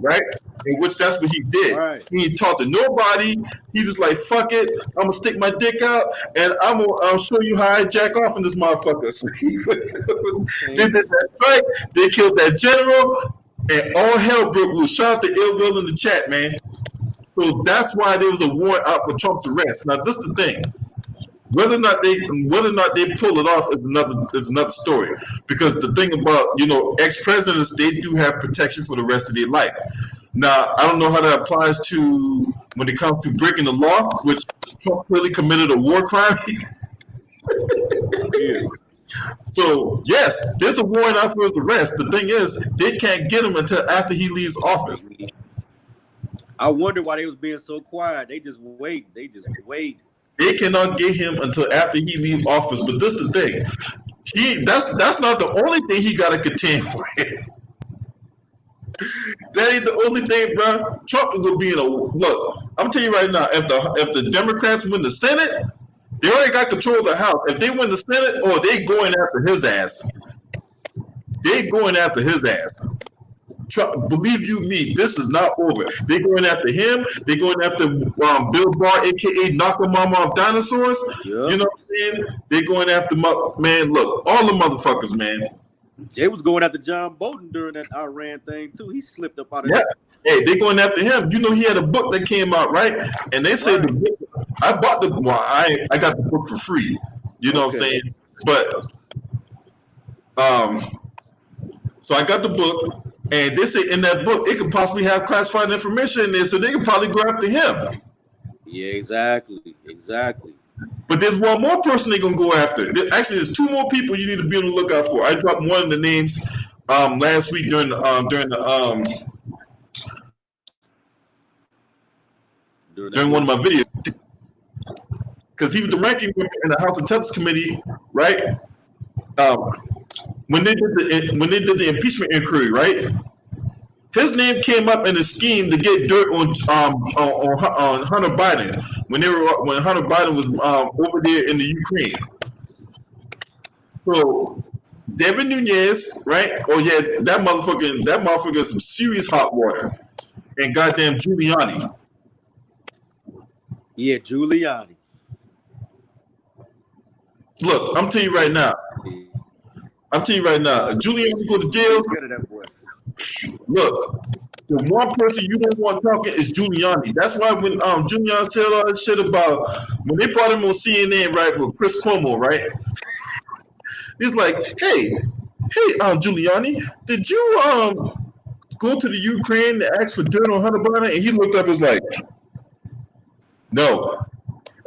right? In which that's what he did. Right. He ain't talked to nobody. He just like, fuck it, I'm gonna stick my dick out and I'll show you how I jack off in this motherfucker. So they did that strike. They killed that general. And all hell broke loose. Shout out to Ill Will in the chat, man. So that's why there was a warrant out for Trump's arrest. Now, this is the thing: whether or not they pull it off is another story. Because the thing about ex-presidents, they do have protection for the rest of their life. Now, I don't know how that applies to when it comes to breaking the law, which Trump clearly committed a war crime. Yeah. So, yes, there's a warrant out for his arrest. The thing is, they can't get him until after he leaves office. I wonder why they was being so quiet. They just wait. They cannot get him until after he leaves office. But this is the thing. That's not the only thing he got to contend with. That ain't the only thing, bro. Trump is going to be in a look. I'm telling you right now, if the Democrats win the Senate, they already got control of the House. If they win the Senate, they going after his ass. They going after his ass. Trump, believe you me, this is not over. They going after him. They going after Bill Barr, aka Knocker Mama of Dinosaurs. Yep. You know what I'm saying? They going after man. Look, all the motherfuckers, man. Jay was going after John Bolton during that Iran thing too. He slipped up out of that. Hey, they going after him. You know, he had a book that came out, right? And they say the book. I bought the. Well, I got the book for free. You know what I'm saying? But so I got the book, and they say in that book it could possibly have classified information in there, so they could probably go after him. Yeah, exactly. But there's one more person they're gonna go after. Actually, there's 2 more people you need to be on the lookout for. I dropped one of the names last week during one of my videos, because he was the ranking member in the House Intelligence Committee, right? When they did the impeachment inquiry, right? His name came up in a scheme to get dirt on Hunter Biden when Hunter Biden was over there in the Ukraine. So Devin Nunes, right? Oh yeah, that motherfucker is some serious hot water. And goddamn Giuliani. Yeah, Giuliani. Look, I'm telling you right now. Giuliani go to jail. Look, the one person you don't want talking is Giuliani. That's why when Giuliani said all that shit about when they brought him on CNN, right, with Chris Cuomo, right? He's like, hey, Giuliani, did you go to the Ukraine to ask for dirt on Hunter Biden? And he looked up and was like, no.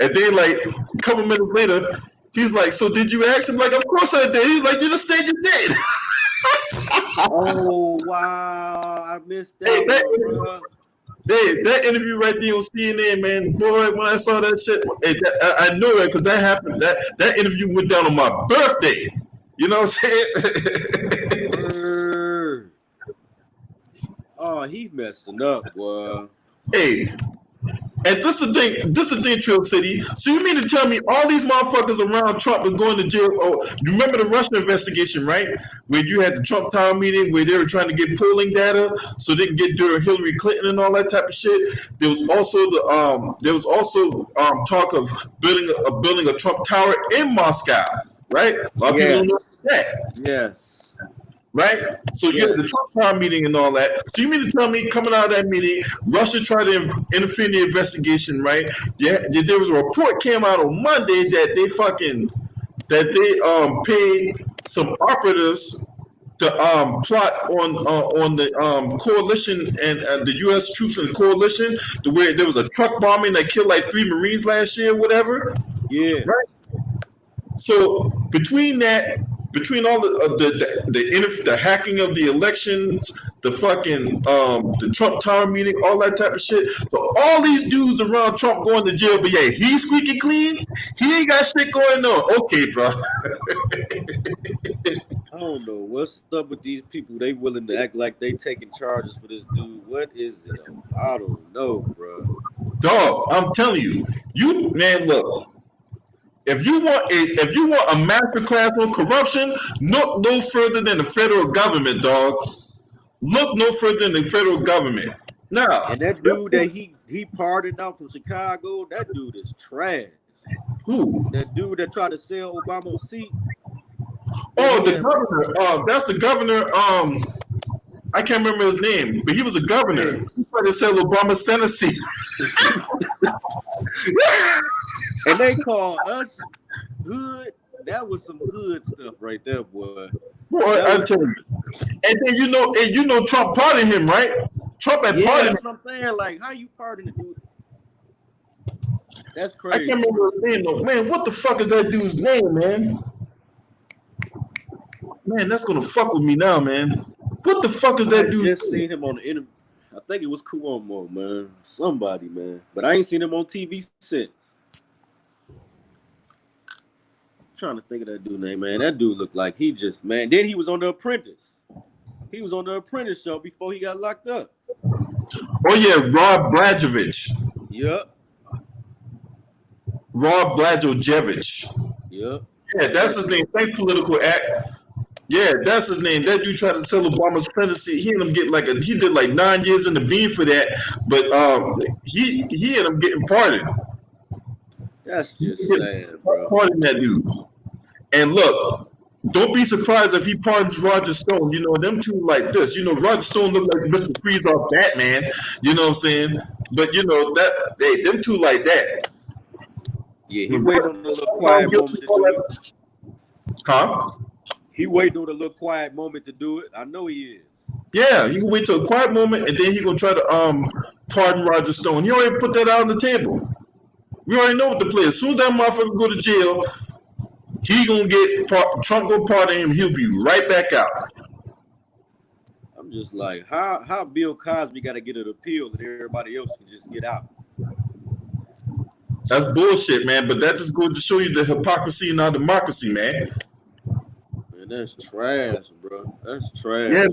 And then like a couple minutes later, he's like, so did you ask him? Like, of course I did. He's like, you just said you did. Oh wow, I missed that. That interview right there on CNN, man. Boy, when I saw that shit, I know that because that happened. That interview went down on my birthday. You know what I'm saying? Oh, he messing up, boy. Hey. And this is the thing, Trill City. So you mean to tell me all these motherfuckers around Trump are going to jail? Oh, you remember the Russian investigation, right? Where you had the Trump Tower meeting where they were trying to get polling data so they can get dirt on Hillary Clinton and all that type of shit. There was also talk of building a Trump Tower in Moscow, right? A lot of people don't know that. Yes. right? So you had the Trump Tower meeting and all that. So you mean to tell me coming out of that meeting, Russia tried to interfere in the investigation, right? Yeah, there was a report came out on Monday that they paid some operatives to plot on the coalition and the U.S. troops and the coalition, to where there was a truck bombing that killed like 3 Marines last year, whatever. Yeah. Right. So between all the hacking of the elections, the fucking the Trump Tower meeting, all that type of shit. So all these dudes around Trump going to jail, but yeah, he's squeaky clean. He ain't got shit going on. Okay, bro. I don't know what's up with these people. They willing to act like they taking charges for this dude. What is it? I don't know, bro. Dog, I'm telling you, man, look. If you want a master class on corruption, look no further than the federal government, dog. Look no further than the federal government. Now, and that dude that he pardoned out from Chicago, that dude is trash. Who? That dude that tried to sell Obama a seat. Oh, the governor. That's the governor. I can't remember his name, but he was a governor. He tried to sell Obama Senate seat. And they call us hood. That was some hood stuff right there, boy. Boy, I tell you. And then you know Trump pardoned him, right? Trump had pardoned him. That's what I'm saying. Like, how you pardon the dude? That's crazy. I can't remember his name though. Man, what the fuck is that dude's name, man? Man, that's gonna fuck with me now, man. What the fuck is that dude? I just seen him on the interview. I think it was Cuomo, man. Somebody, man. But I ain't seen him on TV since. I'm trying to think of that dude's name, man. That dude looked like he just, man. Then he was on The Apprentice. He was on The Apprentice show before he got locked up. Oh yeah, Rob Blagojevich. Yep. Rob Blagojevich. Yep. Yeah, that's his name. Same political act. Yeah, that's his name. That dude tried to sell Obama's presidency. He ended up getting he did like 9 years in the bean for that, but he ended up getting pardoned. That's just sad, bro. Pardon that dude. And look, don't be surprised if he pardons Roger Stone. You know, them two like this. You know, Roger Stone looked like Mr. Freeze off Batman. You know what I'm saying? But you know them two like that. Yeah, he waited on a little quiet moment to do it. Huh? He waiting on a little quiet moment to do it. I know he is. Yeah, you can wait till a quiet moment, and then he gonna try to pardon Roger Stone. He already put that out on the table. We already know what the play is. As soon as that motherfucker go to jail, he gonna get Trump gonna pardon him. He'll be right back out. I'm just like, how Bill Cosby got to get an appeal and everybody else can just get out? That's bullshit, man. But that just goes to show you the hypocrisy in our democracy, man. Man, that's trash, bro. That's trash. Yeah,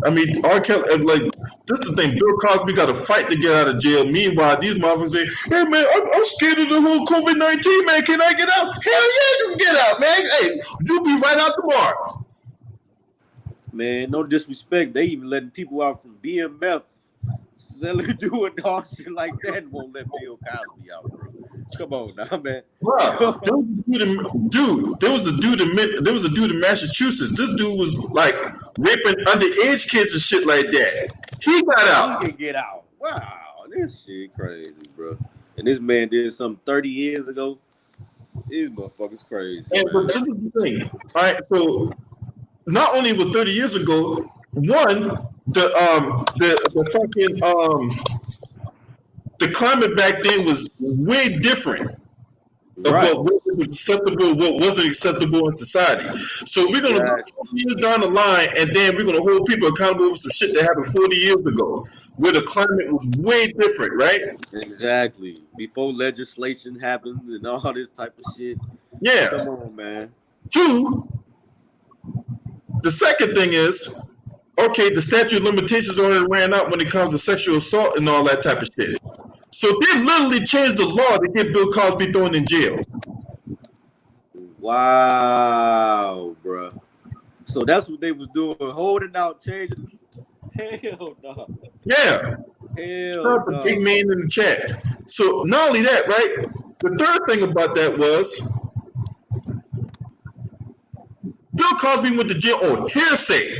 I mean, R. Kelly, like, this is the thing. Bill Cosby got to fight to get out of jail. Meanwhile, these motherfuckers say, hey, man, I'm scared of the whole COVID-19, man. Can I get out? Hell yeah, you can get out, man. Hey, you'll be right out tomorrow. Man, no disrespect. They even letting people out from BMF selling, doing all shit like that and won't let Bill Cosby out, bro. Come on now, man. Bro, there was a dude in Massachusetts. This dude was like raping underage kids and shit like that. He got out. He can get out. Wow, this shit crazy, bro. And this man did something 30 years ago. These motherfuckers crazy. But this is the thing. All right, so not only was 30 years ago, the climate back then was way different about what was acceptable, what wasn't acceptable in society. So we're gonna go 20 years down the line, and then we're gonna hold people accountable for some shit that happened 40 years ago, where the climate was way different, right? Exactly. Before legislation happened and all this type of shit. Yeah. Come on, man. Two, the second thing is, okay, the statute of limitations already ran out when it comes to sexual assault and all that type of shit. So they literally changed the law to get Bill Cosby thrown in jail. Wow, bro. So that's what they was doing, holding out, changing. Hell no. Yeah. Hell no. Big man in the chat. So not only that, right? The third thing about that was Bill Cosby went to jail on hearsay.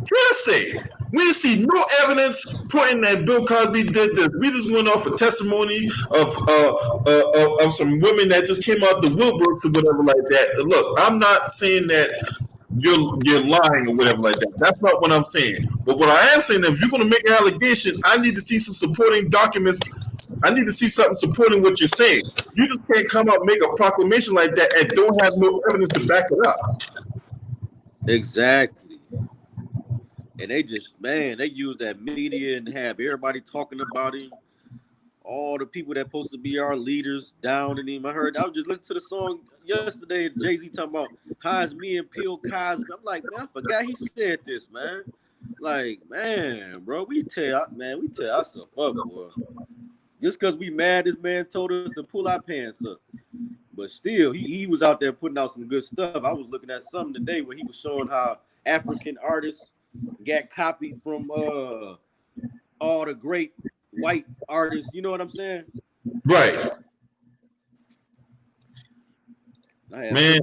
Hearsay. We see no evidence pointing that Bill Cosby did this. We just went off a testimony of some women that just came out the woodworks or whatever like that. Look, I'm not saying that you're lying or whatever like that. That's not what I'm saying. But what I am saying, if you're going to make an allegation, I need to see some supporting documents. I need to see something supporting what you're saying. You just can't come out and make a proclamation like that and don't have no evidence to back it up. Exactly. And they just, man, they use that media and have everybody talking about him. All the people that supposed to be our leaders down in him. I was just listening to the song yesterday, Jay-Z talking about how it's me and Bill Cosby. I'm like, man, I forgot he said this, man. Like, man, bro, we tear ourselves up, boy. Just because we mad, this man told us to pull our pants up. But still, he was out there putting out some good stuff. I was looking at something today where he was showing how African artists got copied from all the great white artists. You know what I'm saying? Right. Man,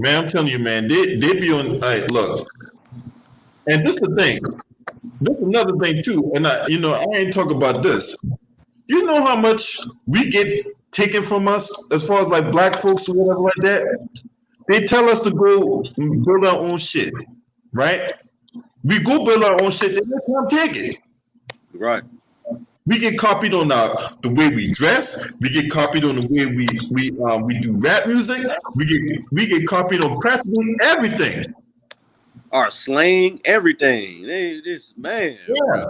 I'm telling you, man, they be on. Look, and this is the thing. This is another thing too, and I ain't talking about this. You know how much we get taken from us as far as like black folks or whatever like that? They tell us to go build our own shit, right? We go build our own shit, and they come take it. Right. We get copied on the way we dress. We get copied on the way we do rap music. We get copied on practically everything. Our slang, everything. Man. Yeah.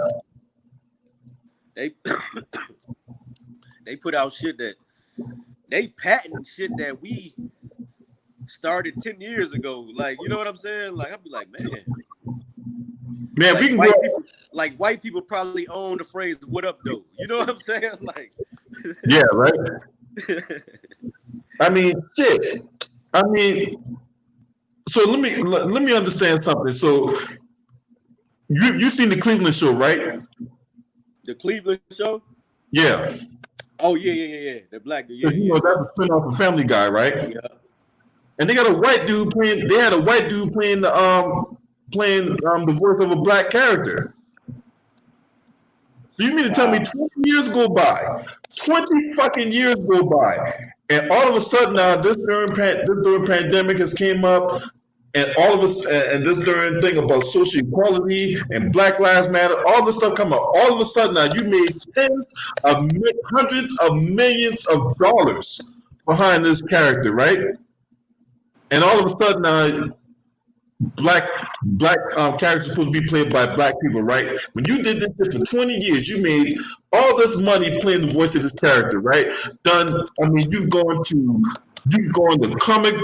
They put out shit that they patent shit that we started 10 years ago. Like, you know what I'm saying? Like, I'll be like, man, like, we can white people probably own the phrase "what up, though." You know what I'm saying? Like, yeah, right. I mean, shit. I mean, so let me understand something. So you seen the Cleveland show, right? The Cleveland show? Yeah. Oh yeah. The black dude. Yeah. You know, that's a spin off of Family Guy, right? Yeah. And they got a white dude playing. They had a white dude playing the voice of a black character. So you mean to tell me 20 years go by, 20 fucking years go by, and all of a sudden now this during pandemic has came up, and all of us and this during thing about social equality and Black Lives Matter, all this stuff come up. All of a sudden now you made hundreds of millions of dollars behind this character, right? And all of a sudden now black characters supposed to be played by black people, right? When you did this for 20 years, you made all this money playing the voice of this character, right? You've gone to comic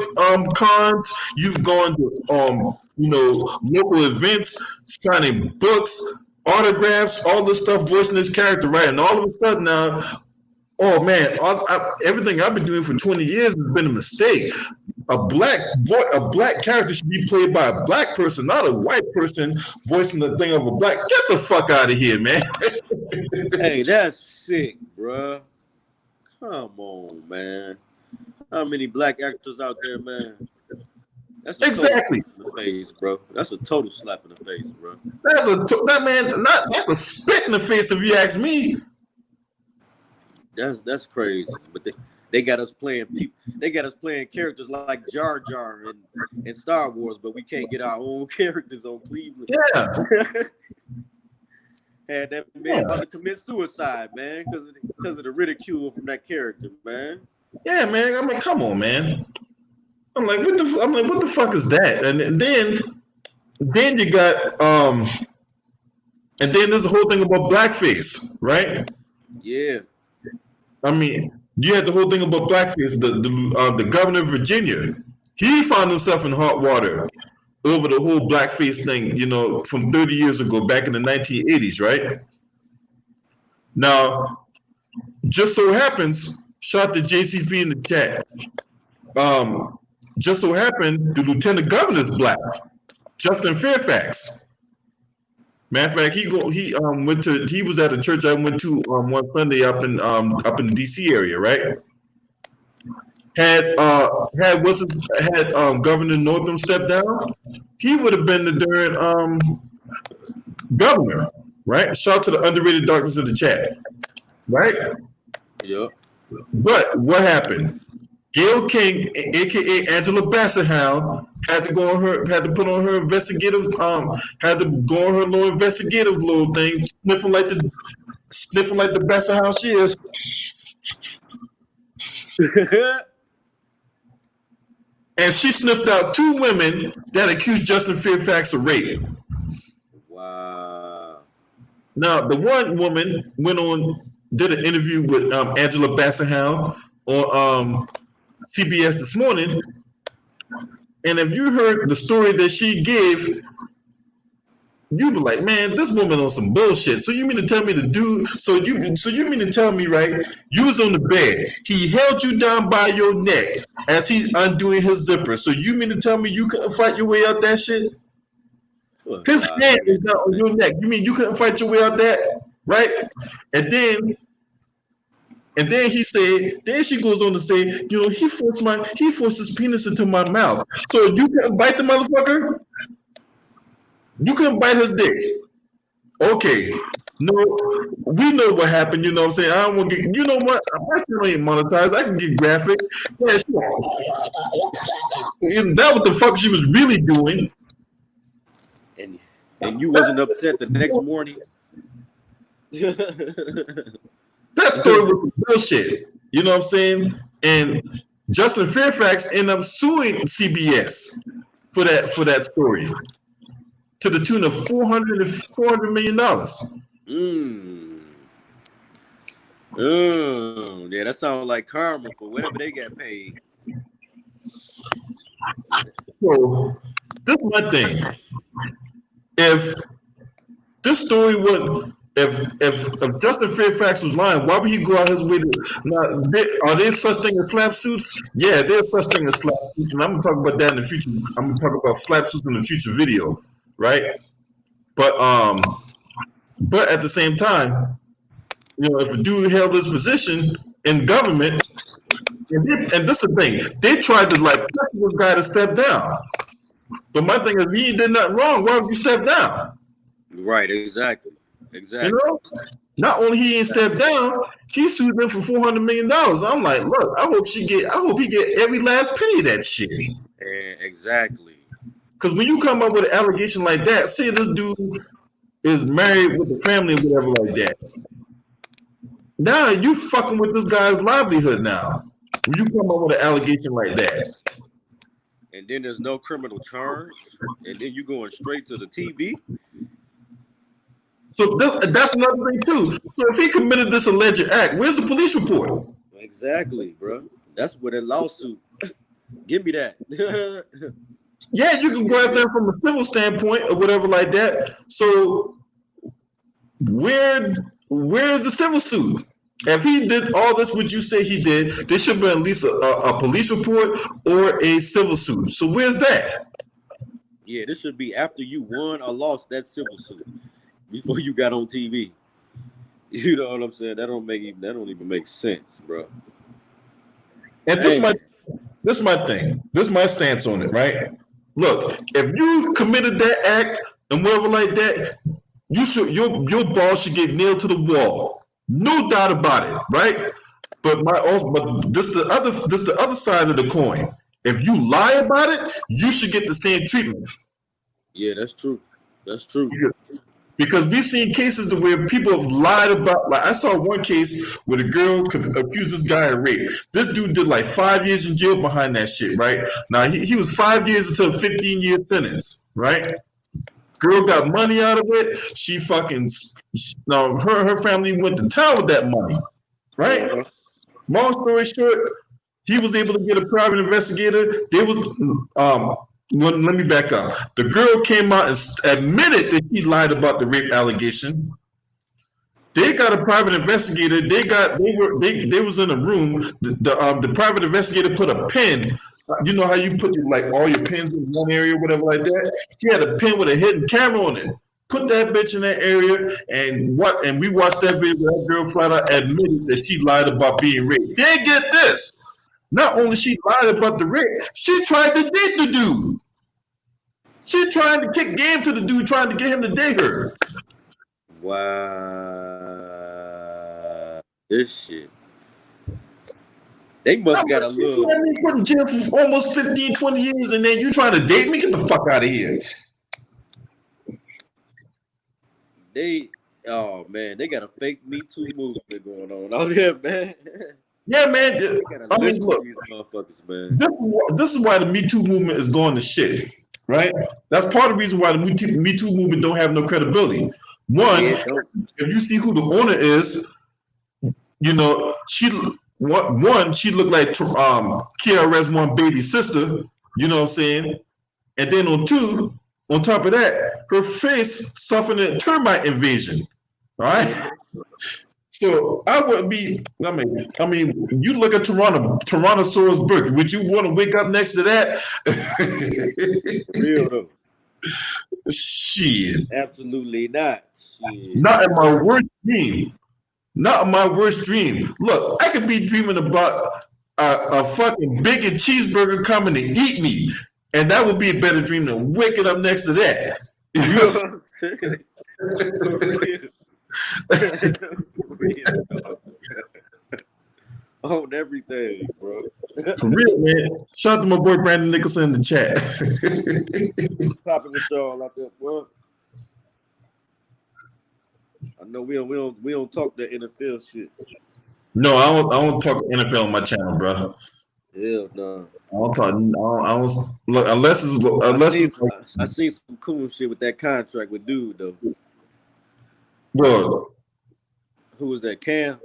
cons, you've gone to local events, signing books, autographs, all this stuff voicing this character, right? And all of a sudden now, oh man, everything I've been doing for 20 years has been a mistake. A black character should be played by a black person, not a white person voicing the thing of a black. Get the fuck out of here, man. Hey, that's sick, bro. Come on, man. How many black actors out there, man? That's exactly in the face, bro. That's a total slap in the face, bro. That's a spit in the face if you ask me. That's crazy, but they got us playing people. They got us playing characters like Jar Jar in Star Wars, but we can't get our own characters on Cleveland. Yeah. Had that man about to commit suicide, man, because of the ridicule from that character, man. Yeah, man. I mean, come on, man. I'm like, what the fuck is that? And then you got and then there's the whole thing about blackface, right? Yeah. I mean, you had the whole thing about blackface. The governor of Virginia, he found himself in hot water over the whole blackface thing, from 30 years ago, back in the 1980s, right? Now, just so happens, shout to JCV in the chat. Just so happened, the lieutenant governor is black, Justin Fairfax. Matter of fact, he was at a church I went to one Sunday up in the DC area, right? had Governor Northam step down, he would have been the darn governor, right? Shout out to the underrated darkness in the chat, right? Yep. But what happened? Gail King, aka Angela Bassett-Hound, had to put on her investigative, had to go on her little investigative little thing, sniffing like the Bassett-Hound she is. And she sniffed out 2 women that accused Justin Fairfax of rape. Wow. Now, the one woman did an interview with Angela Bassett-Hound on CBS this morning, and if you heard the story that she gave, you'd be like, "Man, this woman on some bullshit." So you mean to tell me So you mean to tell me, right? You was on the bed. He held you down by your neck as he's undoing his zipper. So you mean to tell me you couldn't fight your way out that shit? His hand is not on your neck. You mean you couldn't fight your way out that, right? And then she goes on to say, he forced his penis into my mouth. So you couldn't bite the motherfucker? You couldn't bite his dick. Okay. No, we know what happened, you know what I'm saying? I don't want to get, you know what? My channel ain't monetized. I can get graphic. Yeah, that what the fuck she was really doing. And you wasn't upset the next morning. That story was bullshit. You know what I'm saying? And Justin Fairfax ended up suing CBS for that story to the tune of $400 million. Yeah, that sounds like karma for whatever they got paid. So this is my thing. If this story would, if Justin Fairfax was lying, why would he go out his way to? Now, are there such thing as slap suits? Yeah, there's such thing as slap suits, and I'm gonna talk about that in the future. I'm gonna talk about slap suits in the future video, right? But at the same time, if a dude held this position in government, and this is the thing, they tried to pressure this guy to step down. But my thing is, he did nothing wrong. Why would you step down? Right, exactly. Not only he ain't stepped down, he sued them for $400 million. I'm like, look, I hope he get every last penny of that shit. Exactly. Because when you come up with an allegation like that, say this dude is married with a family or whatever like that. Now you fucking with this guy's livelihood now. When you come up with an allegation like that. And then there's no criminal charge, and then you going straight to the TV. So that's another thing too. So if he committed this alleged act, where's the police report? Exactly, bro. That's where that lawsuit. Give me that. Yeah, you can go out there from a civil standpoint or whatever like that. So where's the civil suit? If he did all this, what you say he did, there should be at least a police report or a civil suit. So where's that? Yeah, this should be after you won or lost that civil suit before you got on TV. You know what I'm saying? That don't even make sense, bro. And this is my thing. This is my stance on it, right? Look, if you committed that act and whatever like that, your balls should get nailed to the wall. No doubt about it, right? But this the other side of the coin. If you lie about it, you should get the same treatment. Yeah, that's true. That's true. Because we've seen cases where people have lied about. Like I saw one case where the girl accused this guy of rape. This dude did 5 years in jail behind that shit, right? Now he was 5 years until a 15-year sentence, right? Girl got money out of it. She her family went to town with that money, right? Long story short, he was able to get a private investigator. Let me back up. The girl came out and admitted that he lied about the rape allegation. They got a private investigator. They was in a room. The private investigator put a pen. You know how you put all your pins in one area, whatever like that. He had a pen with a hidden camera on it. Put that bitch in that area, and we watched that video where that girl flat out admitted that she lied about being raped. Then get this. Not only she lied about the rape, she tried to date the dude. She trying to kick game to the dude, trying to get him to date her. Wow. This shit. They must got a little. You me put in jail for almost 15, 20 years, and then you trying to date me? Get the fuck out of here. Oh man, they got a fake Me Too movement going on out here, man. Yeah, man. I mean, look, these motherfuckers, man. This is why the Me Too movement is going to shit, right? That's part of the reason why the Me Too movement don't have no credibility. One, if you see who the owner is, you know, she looked like KRS-One baby's sister, you know what I'm saying? And then on top of that, her face suffered a termite invasion, right? So I would be, I mean, you look at Tyrannosaurus Rex, would you want to wake up next to that? Real though. Shit. Absolutely not. Shit. Not in my worst dream. Not in my worst dream. Look, I could be dreaming about a fucking bacon cheeseburger coming to eat me, and that would be a better dream than waking up next to that. You know what I'm saying? On everything, bro. For real, man. Shout out to my boy Brandon Nicholson in the chat. Popping with y'all out there, bro. I know we don't talk that NFL shit. No, I don't talk NFL on my channel, bro. Hell no. I don't look unless I seen some cool shit with that contract with dude though. Bro. Who was that? Cam?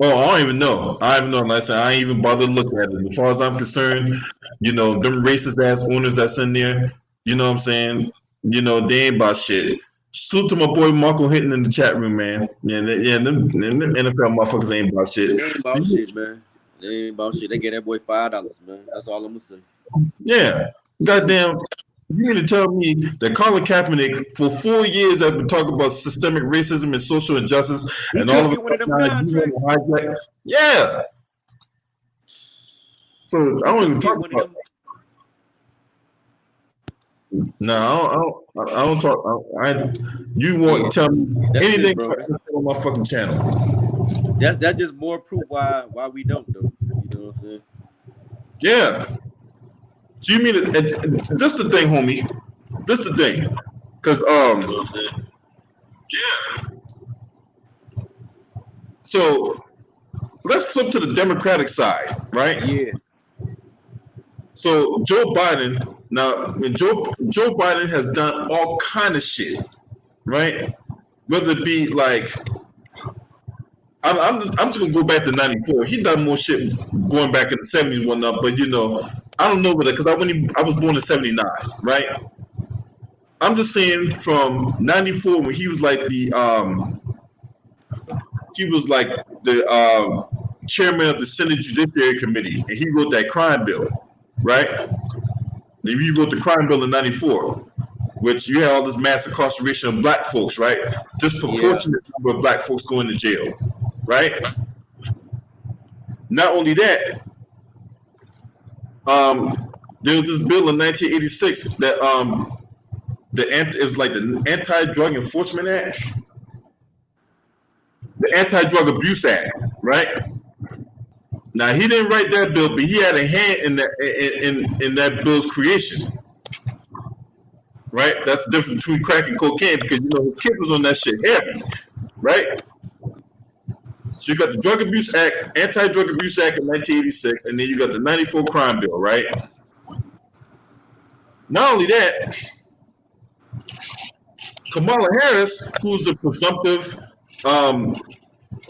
Oh, I don't even know. I ain't even bother to look at it. As far as I'm concerned, you know, them racist ass owners that's in there, you know what I'm saying? You know, they ain't about shit. Salute to my boy Marco Hinton in the chat room, man. Them NFL motherfuckers ain't about shit. They ain't about shit, man. They ain't about shit. They get that boy $5, man. That's all I'm gonna say. Yeah. Goddamn. You mean to tell me that Colin Kaepernick, for 4 years, have been talking about systemic racism and social injustice, and all of a sudden, yeah. So I don't even talk about. No, I don't talk. You want to tell me anything on my fucking channel? That's just more proof why we don't do. You know what I'm saying? Yeah. So you mean this the thing, homie? This the thing, because yeah. So let's flip to the Democratic side, right? Yeah. So Joe Biden, now Joe Biden has done all kind of shit, right? Whether it be like, I'm just gonna go back to '94. He done more shit going back in the '70s and whatnot, but you know, I don't know whether because I was born in '79, right? I'm just saying from '94 when he was like the chairman of the Senate Judiciary Committee, and he wrote that crime bill, right? He wrote the crime bill in '94, which you had all this mass incarceration of black folks, right? Disproportionate number of black folks going to jail, right? Not only that, there was this bill in 1986 that it was like the Anti-Drug Enforcement Act, the Anti-Drug Abuse Act, right? Now he didn't write that bill, but he had a hand in that bill's creation, right? That's the difference between crack and cocaine, because you know his kid was on that shit heavy, right? So you got the Drug Abuse Act, Anti-Drug Abuse Act in 1986, and then you got the '94 crime bill, right? Not only that, Kamala Harris, who's the presumptive,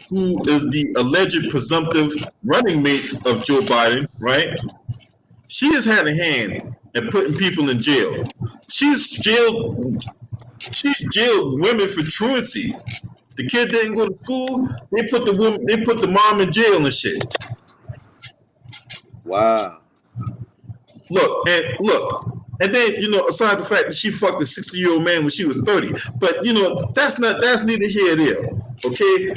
who is the alleged presumptive running mate of Joe Biden, right? She has had a hand in putting people in jail. She's jailed women for truancy. The kid didn't go to school. They put the mom in jail and shit. Wow. Look, and then you know, aside the fact that she fucked a 60-year-old man when she was 30, but you know, that's neither here nor there. Okay.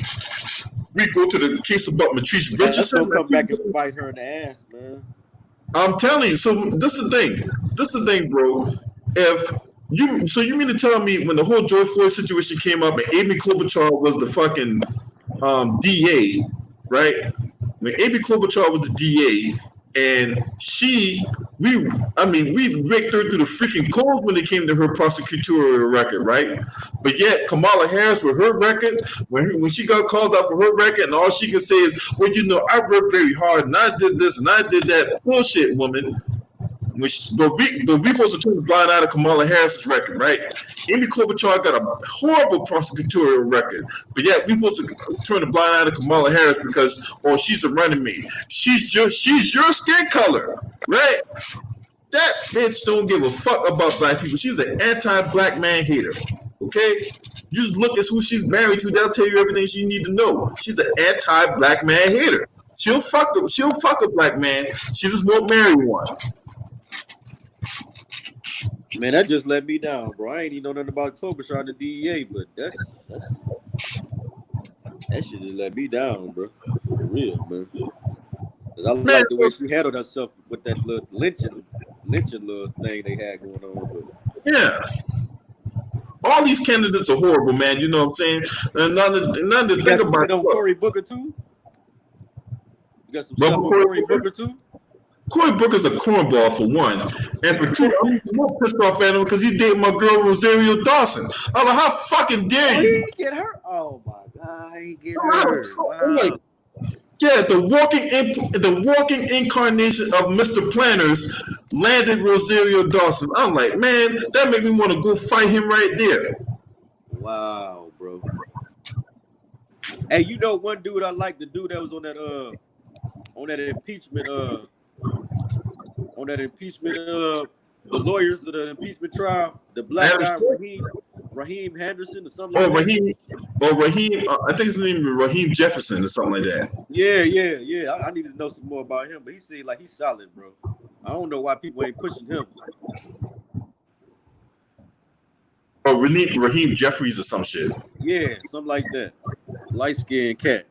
we go to the case about Matrice Man, that's Richardson. gonna come back and bite her in the ass, man. I'm telling you. So this is the thing. This is the thing, bro. If you mean to tell me when the whole George Floyd situation came up and Amy Klobuchar was the fucking DA, right? When Amy Klobuchar was the DA, and we raked her through the freaking coals when it came to her prosecutorial record, right? But yet Kamala Harris, with her record, when she got called out for her record, and all she can say is, "Well, I worked very hard, and I did this and I did that." Bullshit, woman. But we supposed to turn the blind eye to Kamala Harris's record, right? Amy Klobuchar got a horrible prosecutorial record, but yet we supposed to turn the blind eye to Kamala Harris because she's the running mate. She's your skin color, right? That bitch don't give a fuck about black people. She's an anti-black man hater. Okay? You just look at who she's married to, they'll tell you everything you need to know. She's an anti-black man hater. She'll fuck a black man. She just won't marry one. Man, that just let me down, bro. I ain't even know nothing about Klobuchar and the DEA, but that shit just let me down, bro. For real, man. I like the way she handled herself with that little lynching little thing they had going on. But yeah. All these candidates are horrible, man. You know what I'm saying? And none to think about. On Cory Booker too. You got some stuff on Cory Booker too. Cory Booker's a cornball for one, and for two, I'm more pissed off at him because he's dating my girl Rosario Dawson. I'm like, how fucking dare you? He get her? Oh my god, he get her. Wow. Like, yeah, the walking incarnation of Mr. Planners landed Rosario Dawson. I'm like, man, that made me want to go fight him right there. Wow, bro. Hey, you know one dude I like, the dude that was on that impeachment the lawyers of the impeachment trial, the black guy Raheem Henderson or something like that. Raheem, I think his name is Raheem Jefferson or something like that. Yeah. I need to know some more about him, but he seemed like he's solid, bro. I don't know why people ain't pushing him. Or Raheem Jeffries or some shit. Yeah, something like that. Light-skinned cat.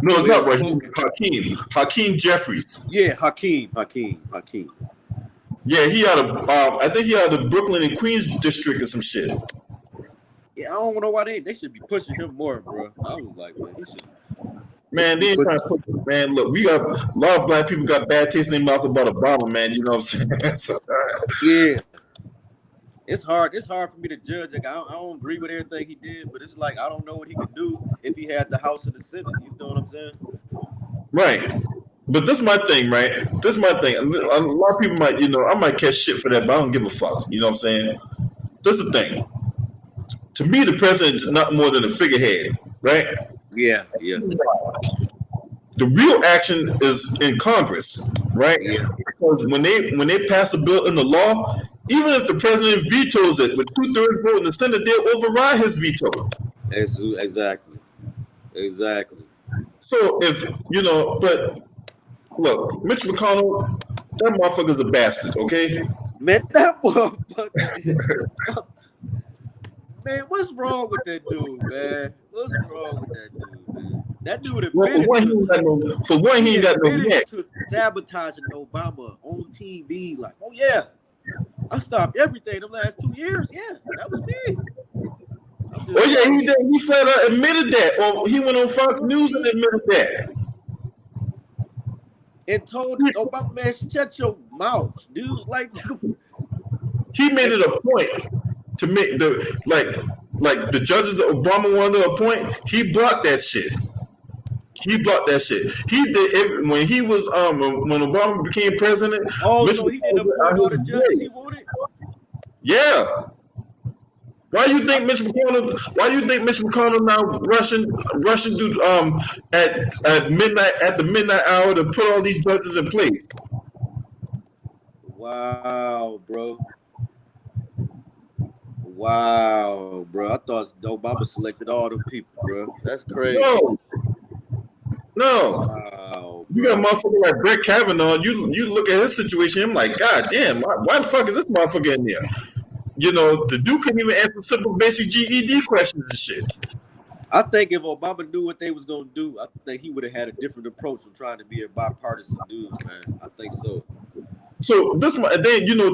No, it's not Raheem. Hakeem Jeffries. Yeah, Hakeem. Yeah, he out of I think he out of the Brooklyn and Queens district or some shit. Yeah, I don't know why they should be pushing him more, bro. I was like, man, he should. Man, they ain't trying to push him, man. Look, we got a lot of black people got bad taste in their mouth about Obama, man. You know what I'm saying? So, yeah. It's hard for me to judge. Like, I don't agree with everything he did, but it's like I don't know what he could do if he had the House and the Senate. You know what I'm saying? Right. But this is my thing, right? This is my thing. A lot of people might, I might catch shit for that, but I don't give a fuck. You know what I'm saying? This is the thing. To me, the president is not more than a figurehead, right? Yeah. The real action is in Congress, right? Yeah. Because when they pass a bill into law, even if the president vetoes it with 2/3 vote in the Senate, they'll override his veto. Exactly. So but look, Mitch McConnell, that motherfucker's a bastard, okay? Man, that motherfucker. Man, what's wrong with that dude, man? What's wrong with that dude, man? That dude admitted he ain't got no neck. To sabotaging Obama on TV. Like, oh yeah, I stopped everything the last 2 years. Yeah, that was me. He flat out admitted that. Or he went on Fox News and admitted that. And told Obama, man, shut your mouth, dude. Like, he made it a point to make the judges that Obama wanted to appoint. He blocked that shit. He did when he was when Obama became president. Oh, so he didn't appoint all the judges he wanted? Yeah. Why you think Mitch McConnell now rushing to at midnight at the midnight hour to put all these judges in place? Wow, bro. I thought Obama selected all them people, bro. That's crazy. No. Wow, you got a motherfucker like Brett Kavanaugh. You look at his situation. I'm like, God damn, why the fuck is this motherfucker in there? The dude couldn't even answer simple basic GED questions and shit. I think if Obama knew what they was gonna do, I think he would have had a different approach from trying to be a bipartisan dude, man. I think so. So then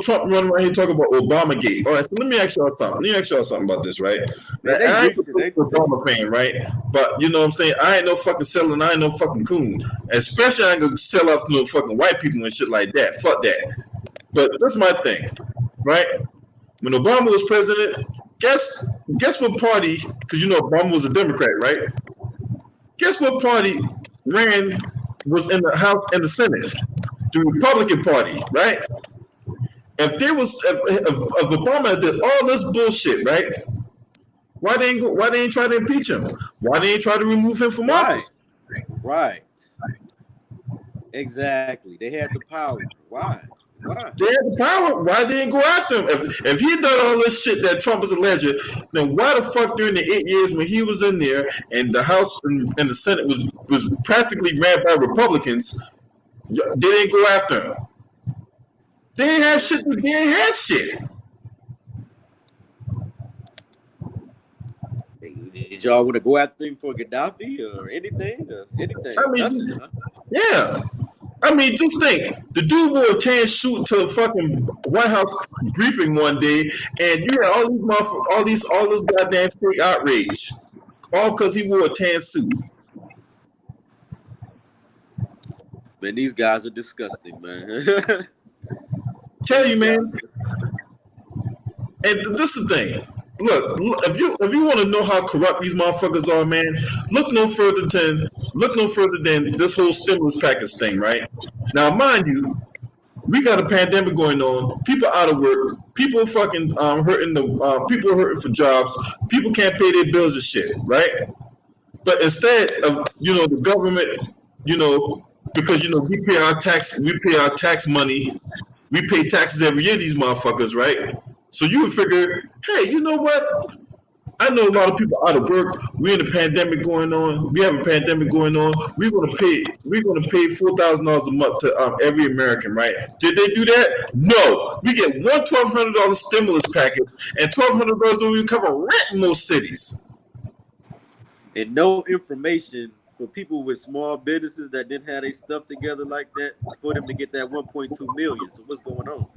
Trump running around here talking about Obamagate. All right, so let me ask y'all something about this, right? Man, I ain't they a Obama fan, right? But you know what I'm saying? I ain't no fucking selling, I ain't no fucking coon. Especially I ain't gonna sell off to no fucking white people and shit like that. Fuck that. But that's my thing, right? When Obama was president, guess what party, because Obama was a Democrat, right? Guess what party was in the House and the Senate? The Republican Party, right? If Obama did all this bullshit, right? Why they ain't try to impeach him? Why they ain't try to remove him from office? Right. Exactly. They had the power. Why? They had the power. Why they didn't go after him? If he done all this shit that Trump is alleged, then why the fuck during the 8 years when he was in there and the House and the Senate was practically ran by Republicans, they didn't go after him? They ain't had shit. They ain't had shit. Did y'all want to go after him for Gaddafi or anything? I mean, yeah. I mean, just think. The dude wore a tan suit to a fucking White House briefing one day, and you had all this goddamn fake outrage, all because he wore a tan suit. Man, these guys are disgusting, man. Tell you, man. And this is the thing. Look, if you want to know how corrupt these motherfuckers are, man, look no further than this whole stimulus package thing, right? Now, mind you, we got a pandemic going on. People out of work. People fucking hurting. People are hurting for jobs. People can't pay their bills and shit, right? But instead of the government, because we pay our tax money. We pay taxes every year. These motherfuckers, right? So you would figure, hey, you know what? I know a lot of people out of work. We're in a pandemic going on. We have a pandemic going on. We're gonna pay $4,000 a month to every American, right? Did they do that? No. We get one $1,200 stimulus package, and $1,200 don't even cover rent in most cities. And no information for people with small businesses that didn't have their stuff together like that for them to get that 1.2 million. So what's going on?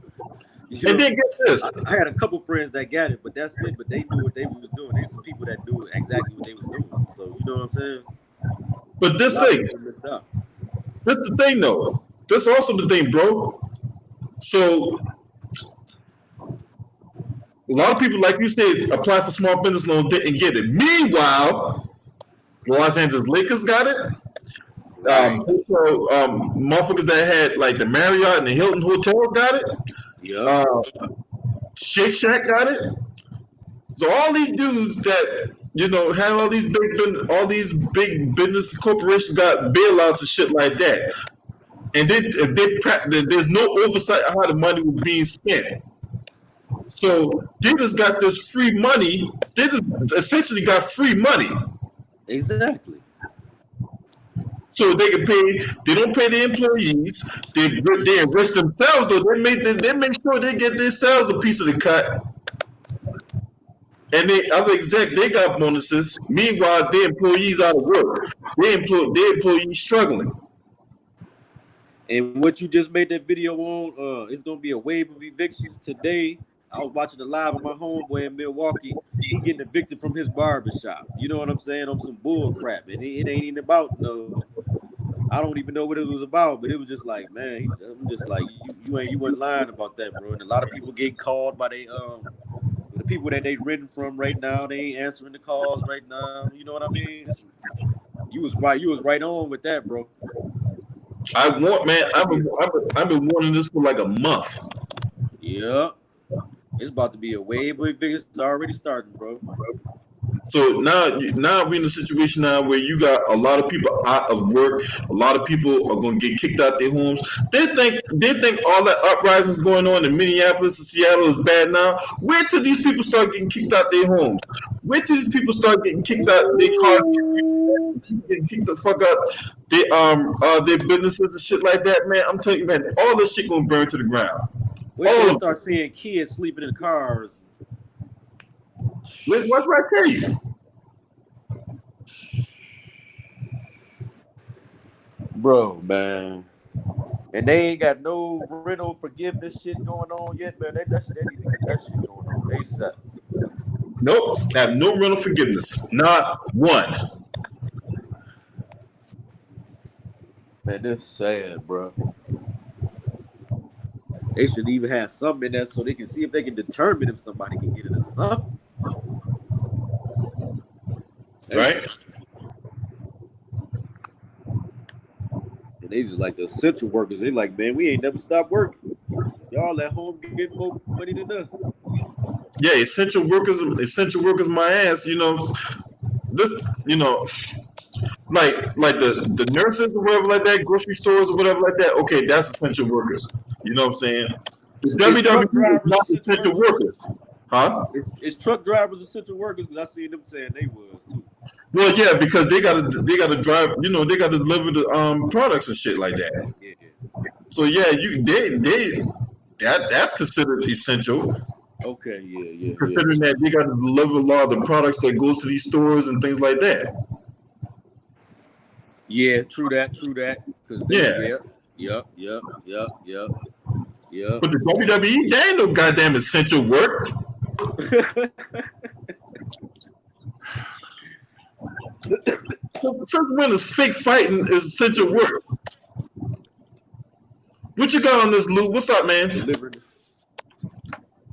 And then get this. I had a couple friends that got it, but that's it. But they knew what they was doing. There's some people that knew exactly what they was doing. So you know what I'm saying? But this thing, this the thing though. This also the thing, bro. So a lot of people, like you said, apply for small business loans, didn't get it. Meanwhile, the Los Angeles Lakers got it. Motherfuckers that had like the Marriott and the Hilton hotels got it. Yeah. Shake Shack got it. So all these dudes that had all these big business corporations got bailouts and shit like that, and there's no oversight of how the money was being spent. So they just got this free money. They just essentially got free money. Exactly. So they can pay. They don't pay the employees. They enrich themselves though. They make sure they get themselves a piece of the cut. And other execs, they got bonuses. Meanwhile, their employees out of work. Their employees struggling. And what you just made that video on, it's gonna be a wave of evictions today. I was watching the live of my homeboy in Milwaukee. He getting evicted from his barbershop. You know what I'm saying? On some bull crap. And it ain't even about I don't even know what it was about, but it was just like, man, I'm just like, you weren't lying about that, bro. And a lot of people get called by the people that they renting from right now. They ain't answering the calls right now. You know what I mean? You was right on with that, bro. I've been wanting this for like a month. Yeah. It's about to be a wave of evictions. It's already starting, bro. So now we're in a situation now where you got a lot of people out of work. A lot of people are going to get kicked out their homes. They think all that uprisings going on in Minneapolis and Seattle is bad now. Wait till these people start getting kicked out their homes. Wait till these people start getting kicked out their cars, getting kicked the fuck out their businesses and shit like that, man. I'm telling you, man, all this shit going to burn to the ground. Wait till you start seeing kids sleeping in cars. What I tell you? Bro, man. And they ain't got no rental forgiveness shit going on yet, man. They need to get that shit going on ASAP. Nope, have no rental forgiveness, not one. Man, that's sad, bro. They should even have something in there so they can see if they can determine if somebody can get it or something. Right? And they just like the essential workers. They like, man, we ain't never stopped working. Y'all at home getting more money than us. Yeah, essential workers, my ass. You know, this, you know, like the nurses or whatever like that, grocery stores or whatever like that. Okay, that's essential workers. You know what I'm saying? The WWE is not essential workers, huh? It's truck drivers essential workers because I seen them saying they was too. Well, yeah, because they gotta drive. You know, they gotta deliver the products and shit like that. Yeah. So yeah, that's considered essential. Okay, yeah. Considering that they got to deliver a lot of the products that goes to these stores and things like that. Yeah, true that. Because yep. But the WWE, they ain't no goddamn essential work. Since when is fake fighting is essential work? What you got on this, Lou? What's up, man?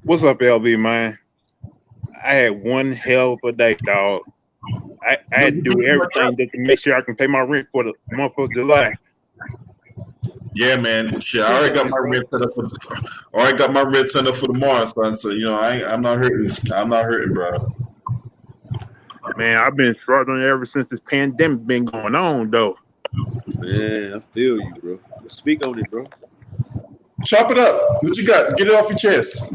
What's up, LB, man? I had one hell of a day, dog. I had to do everything just to make sure I can pay my rent for the month of July. Yeah, man. Shit, I already got my rent set up for tomorrow, son. So you know, I'm not hurting. I'm not hurting, bro. Man, I've been struggling ever since this pandemic been going on, though. Man, I feel you, bro. Speak on it, bro. Chop it up. What you got? Get it off your chest.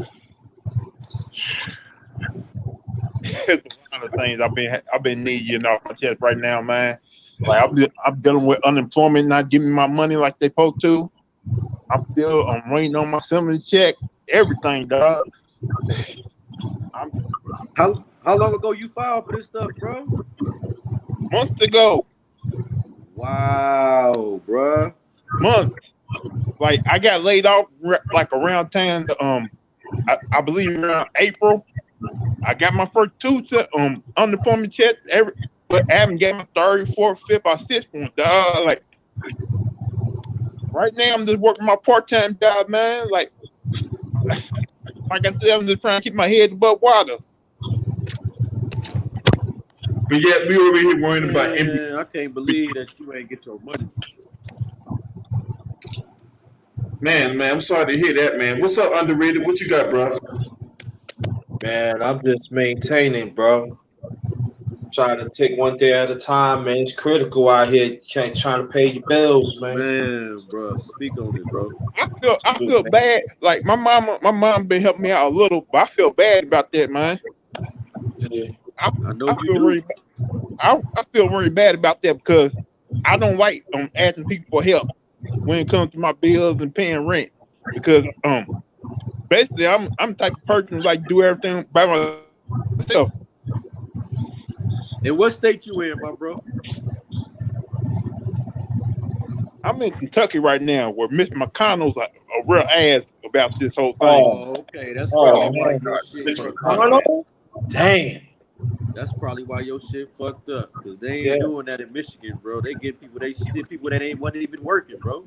There's a lot of things I've been needing off my chest right now, man. Like I'm dealing with unemployment not giving my money like they supposed to. I'm waiting on my stimulus check. Everything, dog. How long ago you filed for this stuff, bro? Months ago. Wow, bro. Months. Like I got laid off like around time. I believe around April. I got my first two unemployment checks but I haven't got my third, fourth, fifth, or sixth one, dog. Like right now, I'm just working my part-time job, man. Like I said, I'm just trying to keep my head above water. But yet we over here worrying about. I can't believe that you ain't get your money. Man, I'm sorry to hear that, man. What's up, underrated? What you got, bro? Man, I'm just maintaining, bro. Trying to take one day at a time, man. It's critical out here. Trying to pay your bills, man. Man, bro, speak on it, bro. I feel bad. Like my mom been helping me out a little, but I feel bad about that, man. Yeah. I feel really bad about that because I don't like asking people for help when it comes to my bills and paying rent because basically I'm the type of person who like do everything by myself. And what state you in, my bro? I'm in Kentucky right now, where Mr. McConnell's a real ass about this whole thing. Oh, okay. That's probably why your shit fucked up. Damn. That's probably why your shit fucked up. Because they ain't doing that in Michigan, bro. They get people, she did people that wasn't even working, bro.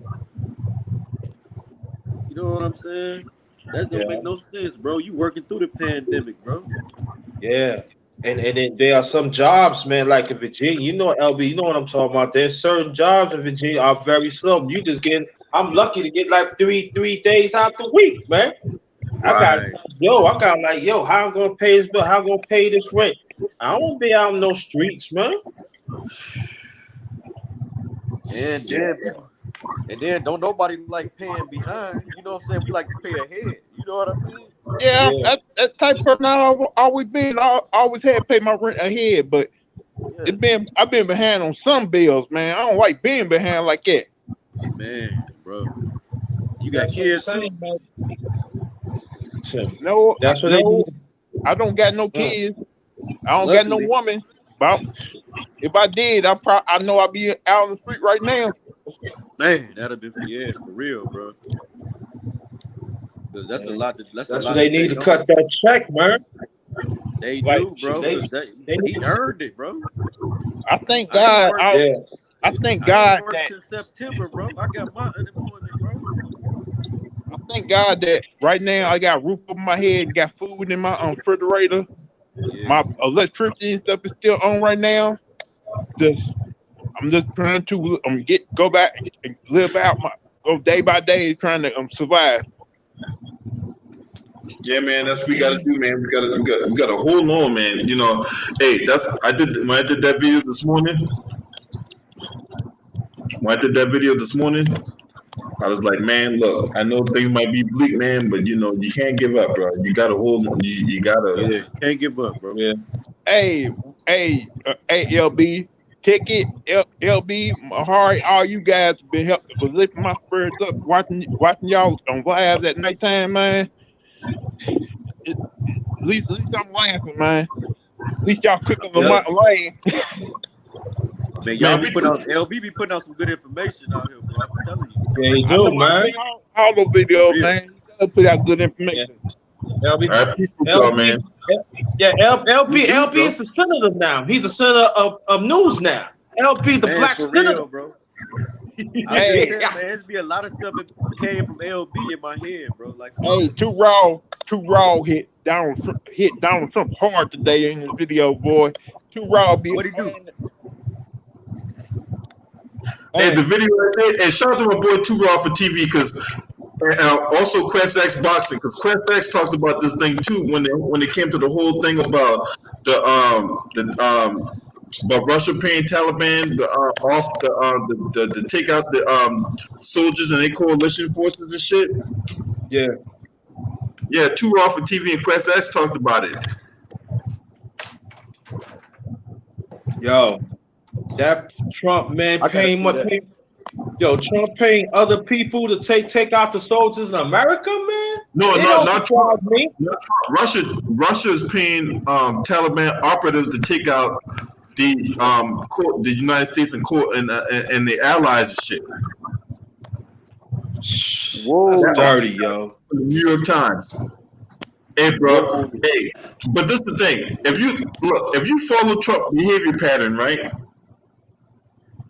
You know what I'm saying? That don't make no sense, bro. You working through the pandemic, bro. Yeah. And then there are some jobs, man, like in Virginia. You know, LB, you know what I'm talking about. There's certain jobs in Virginia are very slow. You just I'm lucky to get like three days out the week, man. Right. I got like, how I'm gonna pay this bill? How I'm gonna pay this rent? I don't want to be out in those streets, man. And then don't nobody like paying behind. You know what I'm saying? We like to pay ahead. You know what I mean? Yeah. That type of person I've always been. I always had to pay my rent ahead, but I've been behind on some bills, man. I don't like being behind like that. Man, bro. You got kids too? No, that's what they do. I don't got no kids. I don't got no woman. But If I did, I know I'd be out on the street right now. Man, that'd be for real, bro. Because that's a lot. That's a lot what they need to cut that check, man. They do, bro. He earned it, bro. I thank God. I thank God that in September, bro. I got my unemployment, bro. I thank God that right now I got a roof over my head, got food in my refrigerator. Yeah. My electricity and stuff is still on right now. I'm just trying to go back and live out go day by day, trying to survive. Yeah, man, that's what we gotta do, man. We gotta hold on, man. You know, hey, when I did that video this morning. When I did that video this morning, I was like, man, look, I know things might be bleak, man, but you know, you can't give up, bro. You gotta hold on. You gotta. Can't give up, bro. Yeah. Hey, LB, Ticket, LB, Mahari, all you guys been helping with lifting my spirits up, watching y'all on live at nighttime, man. At least I'm laughing, man. At least y'all cooking the lane. Man, y'all be putting out LB be putting out some good information out here, bro. I'm telling you. Yeah, you do, man. All those videos, man. You gotta put out good information. Yeah. LB, man. Yeah, LB is the senator now. He's the senator of news now. LB, the black senator, real, bro. There's be a lot of stuff that came from LB in my head, bro. Like, hey, Too Raw hit Donald Trump hard today in this video, boy. Too Raw be what he do? Hey, the video right there, and shout out to my boy Too Raw for TV, because also Quest X Boxing, because Quest X talked about this thing too when it came to the whole thing about about Russia paying Taliban to take out the soldiers and their coalition forces and shit. Yeah, Too Raw for TV and Quest X talked about it. Yo, that Trump man paying Trump paying other people to take out the soldiers in America, man. No, not Trump. Russia is paying Taliban operatives to take out the United States and the allies and shit. Whoa, that's dirty, yo. The New York Times. Hey, bro. Hey, but this is the thing. If you follow Trump's behavior pattern, right?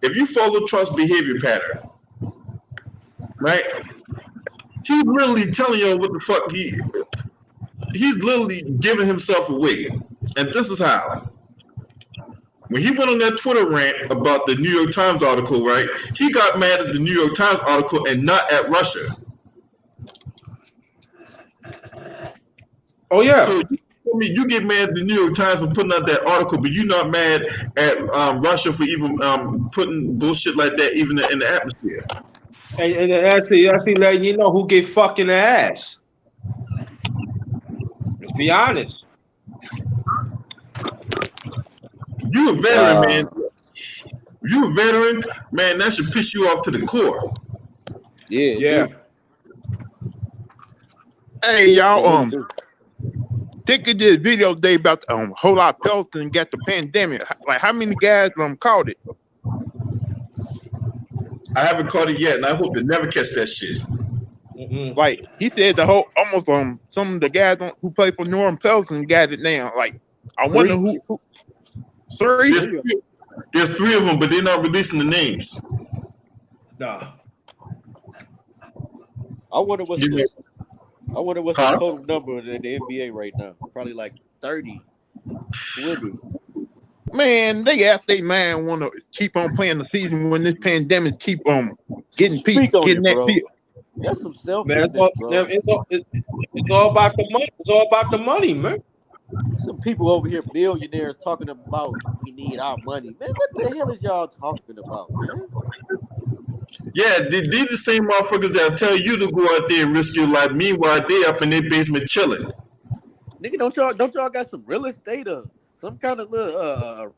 If you follow Trump's behavior pattern, right? He's literally telling you what the fuck he's literally giving himself away. And this is how. When he went on that Twitter rant about the New York Times article, right? He got mad at the New York Times article and not at Russia. Oh yeah. So you get mad at the New York Times for putting out that article, but you're not mad at Russia for even putting bullshit like that even in the atmosphere. And actually letting you know who get fucked in the ass. Let's be honest. You a veteran, man. You a veteran, man. That should piss you off to the core. Yeah. Hey, y'all. Ticket did a video today about whole lot of Pelton got the pandemic. Like, how many guys caught it? I haven't caught it yet, and I hope to never catch that shit. Mm-hmm. Like he said, some of the guys who play for New Orleans Pelton got it now. Like, I wonder who. Sorry, there's 3 of them, but they're not releasing the names. Nah. I wonder what's the total number in the NBA right now. Probably like 30. Man, they asked their man want to keep on playing the season when this pandemic keep getting people getting that people. That's some selfishness, bro. It's all about the money. It's all about the money, man. Some people over here, billionaires, talking about we need our money. Man, what the hell is y'all talking about, man? Yeah, these the same motherfuckers that'll tell you to go out there and risk your life. Meanwhile, they up in their basement chilling. Nigga, don't y'all got some real estate or some kind of little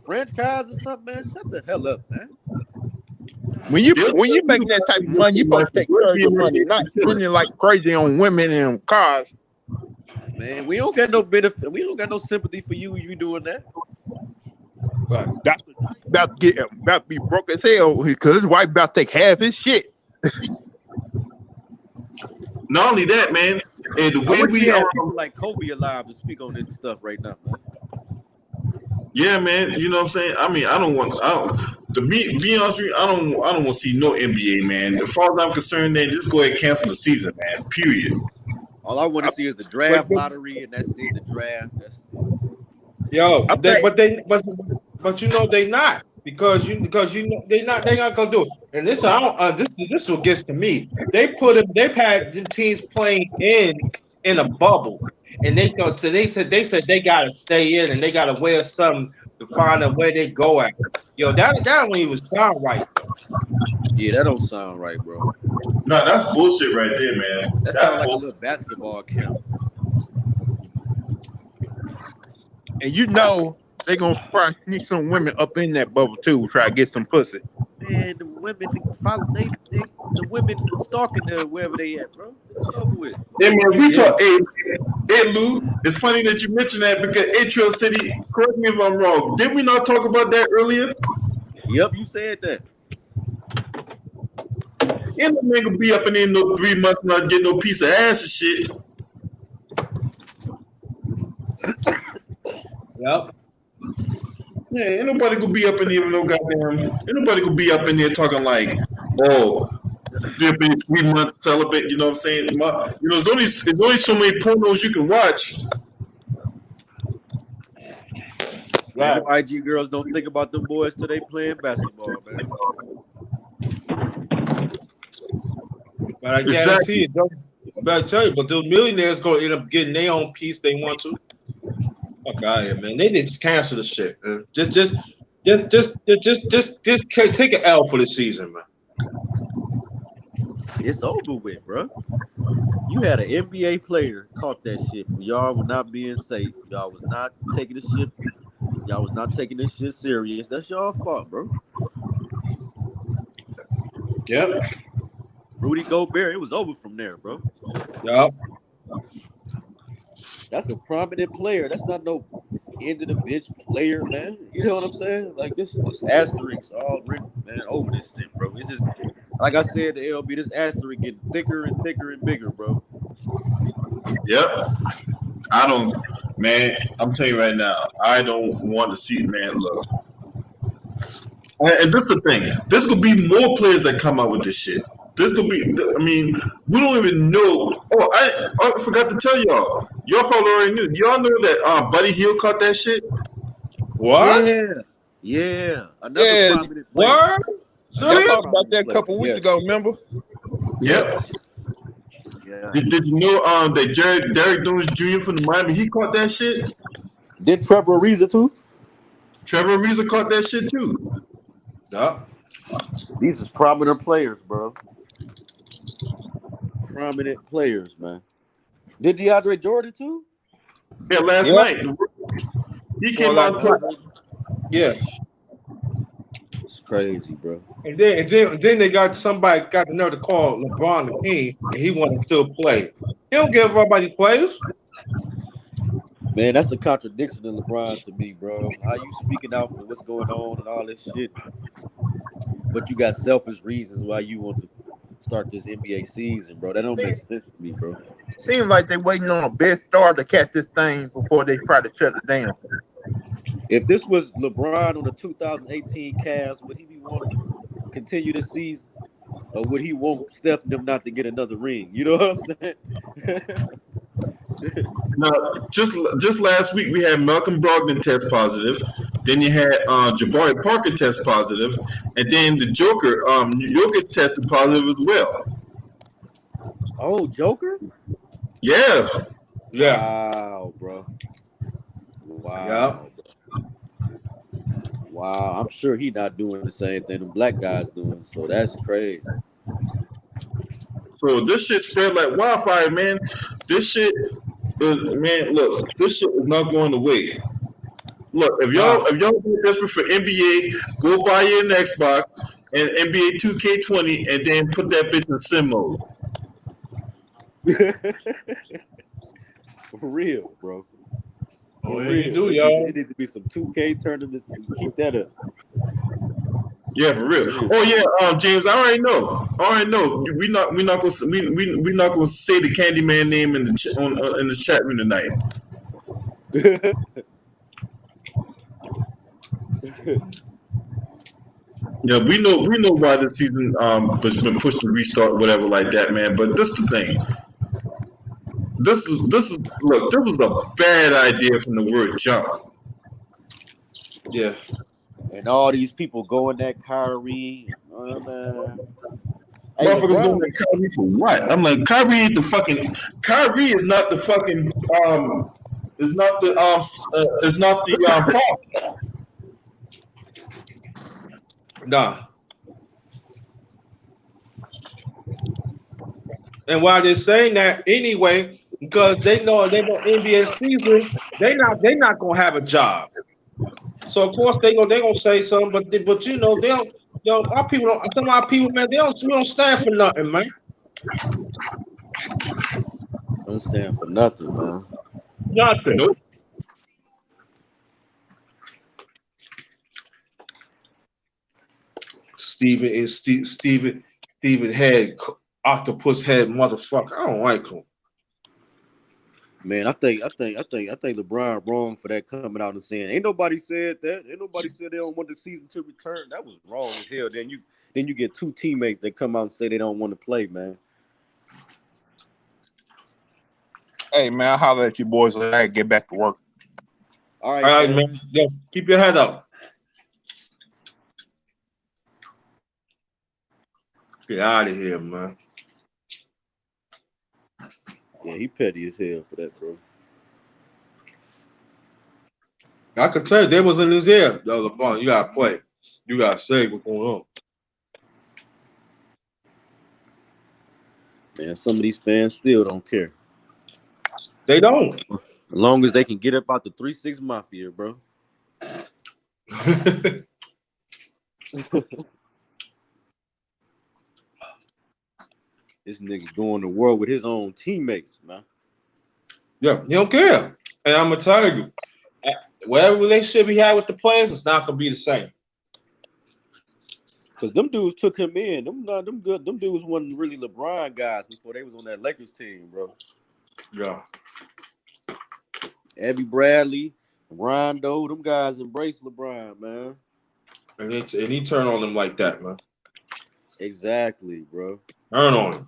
franchise or something, man? Shut the hell up, man. When you making that type of money, you supposed to take care of your money, not spending like crazy on women and cars. Man, we don't got no benefit. We don't got no sympathy for you doing that. But that's about to be broke as hell because his wife about to take half his shit. Not only that, man, and the I way wish we we had people like Kobe alive to speak on this stuff right now, man. yeah, man, you know what I'm saying? I mean, to be honest with you, I don't want to see no NBA, man. As far as I'm concerned, man, just go ahead and cancel the season, man. Period. All I want to see is the draft lottery, and that's it. The draft. That's Yo, but you know they not because you know they not gonna do it. And this this what gets to me. They've had the teams playing in a bubble, and they said they gotta stay in and they gotta wear something to find out where they go at. Yo, that don't even sound right. yeah, that don't sound right, bro. No, that's bullshit right there, man. That sounds like a little basketball camp. And you know they gonna probably sneak some women up in that bubble too, try to get some pussy. Man, the women follow the women stalking them wherever they at, bro. It's over with. Yeah, man, we talk. Hey, Lou, it's funny that you mentioned that because Trail City. Correct me if I'm wrong. Did we not talk about that earlier? Yep, you said that. Yeah, no man gonna be up in there no 3 months not get no piece of ass and shit. Yep. Yeah, ain't nobody gonna be up in there no goddamn. Ain't nobody gonna be up in there talking like, oh, they've been 3 months celibate. You know what I'm saying? You know, there's only so many pornos you can watch. Man, IG girls don't think about them boys till they playing basketball, man. But I guarantee you, I better tell you, but those millionaires gonna end up getting their own piece they want to. Fuck out here, man. They just cancel the shit, man. Just take an L for the season, man. It's over with, bro. You had an NBA player caught that shit. Y'all were not being safe. Y'all was not taking this shit. Y'all was not taking this shit serious. That's y'all fault, bro. Yep. Rudy Gobert, it was over from there, bro. Yep. That's a prominent player. That's not no end of the bitch player, man. You know what I'm saying? Like this asterisk all written, man, over this thing, bro. It's just like I said to LB, this asterisk getting thicker and thicker and bigger, bro. Yep. Man, I'm telling you right now, I don't want to see, man, look. And this is the thing. There's going to be more players that come out with this shit. There's going to be, I mean, we don't even know. Oh, I forgot to tell y'all. Y'all probably already knew. Y'all know that Buddy Hield caught that shit? What? Yeah. Another prominent player. What? So I talked about that a couple weeks ago, remember? Yep. Yeah. Did you know that Derek Jones Jr. from the Miami, he caught that shit? Did Trevor Ariza too? Trevor Ariza caught that shit too. Yep. These is prominent players, bro. Prominent players, man. Did DeAndre Jordan too? Yeah, last night. He came out. Yeah. It's crazy, bro. And then they got another call LeBron the King, and he want to still play. He don't give everybody players. Man, that's a contradiction to LeBron to me, bro. How you speaking out for what's going on and all this shit, but you got selfish reasons why you want to start this NBA season, bro. That don't make sense to me, bro. Seems like they're waiting on a big star to catch this thing before they try to shut it down. If this was LeBron on the 2018 Cavs, would he be wanting to continue the season, or would he want Steph and them not to get another ring? You know what I'm saying? No, just last week we had Malcolm Brogdon test positive. Then you had Jabari Parker test positive, and then the Joker, Jokic tested positive as well. Oh, Joker? Yeah. Wow, bro. Wow. Yeah. Wow. I'm sure he's not doing the same thing the black guys doing. So that's crazy. So this shit spread like wildfire, man. This shit is, man. Look, this shit is not going away. Look, if y'all desperate for NBA, go buy you an Xbox and NBA 2K20, and then put that bitch in sim mode. For real, bro. For yeah, real. you do, It y'all. needs to be some 2K tournaments and keep that up. Yeah, for real. Oh yeah, James, I already know. We not gonna say the Candyman name in the in this chat room tonight. Yeah, we know why the season has been pushed to restart, whatever like that, man. But this is the thing. This was a bad idea from the word jump. Yeah. And all these people going at Kyrie. Man. Hey, Motherfuckers LeBron. going at Kyrie for what? I'm like, Kyrie is not the fucking is not the problem. Nah. And why they're saying that anyway, because they know NBA season, they not gonna have a job. So of course they gonna say something, but you know they don't. Our people don't. Some of our people, man, we don't stand for nothing, man. Don't stand for nothing, man. Nothing. Nope. Steven head, octopus head motherfucker. I don't like him. Man, I think LeBron wrong for that coming out and saying ain't nobody said that. Ain't nobody said they don't want the season to return. That was wrong as hell. Then you get two teammates that come out and say they don't want to play, man. Hey man, I'll holler at you boys later. I get back to work. All All right, man. man. Yeah, keep your head up. Get out of here, man. Yeah, he petty as hell for that, bro. I can tell you, they was in his ear. Yo, LeBron, you gotta play. You gotta say what's going on. Man, some of these fans still don't care. They don't. As long as they can get up out the 3-6 Mafia, bro. This nigga going to war with his own teammates, man. Yeah, he don't care. And I'm gonna tell you, whatever relationship he had with the players, it's not gonna be the same. Cause them dudes took him in. Them dudes wasn't really LeBron guys before they was on that Lakers team, bro. Yeah. Abby Bradley, Rondo, them guys embrace LeBron, man. And he turned on them like that, man. Exactly, bro. Turn on him.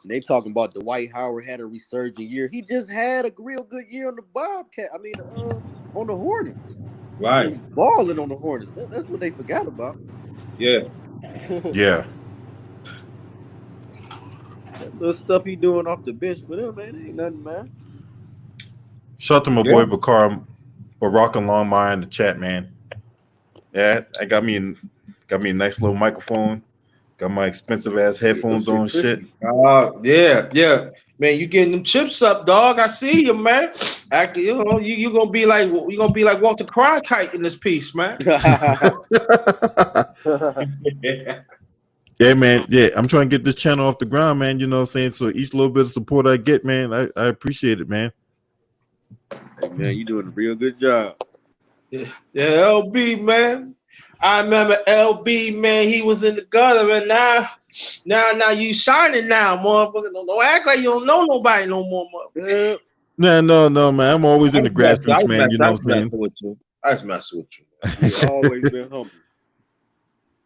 And they talking about Dwight Howard had a resurgent year. He just had a real good year on the Bobcat. I mean, on the Hornets. Right. He was balling on the Hornets. That's what they forgot about. Yeah. Yeah. That little stuff he doing off the bench for them, man, ain't nothing, man. Shout out to my boy Barack Longmire in the chat, man. Yeah, I got me a nice little microphone. Got my expensive ass headphones on, shit. Yeah. Man, you getting them chips up, dog. I see you, man. Actually, you gonna be like Walter Cronkite in this piece, man. Yeah, man. Yeah, I'm trying to get this channel off the ground, man. You know what I'm saying? So each little bit of support I get, man, I appreciate it, man. Hey, man, you doing a real good job. Yeah, LB, man. I remember LB, man. He was in the gutter, and now you shining now, motherfucker. Don't act like you don't know nobody no more, motherfucker. No, man. I'm always in the grassroots, man. You know what I'm saying? I was messing with you. You always been humble.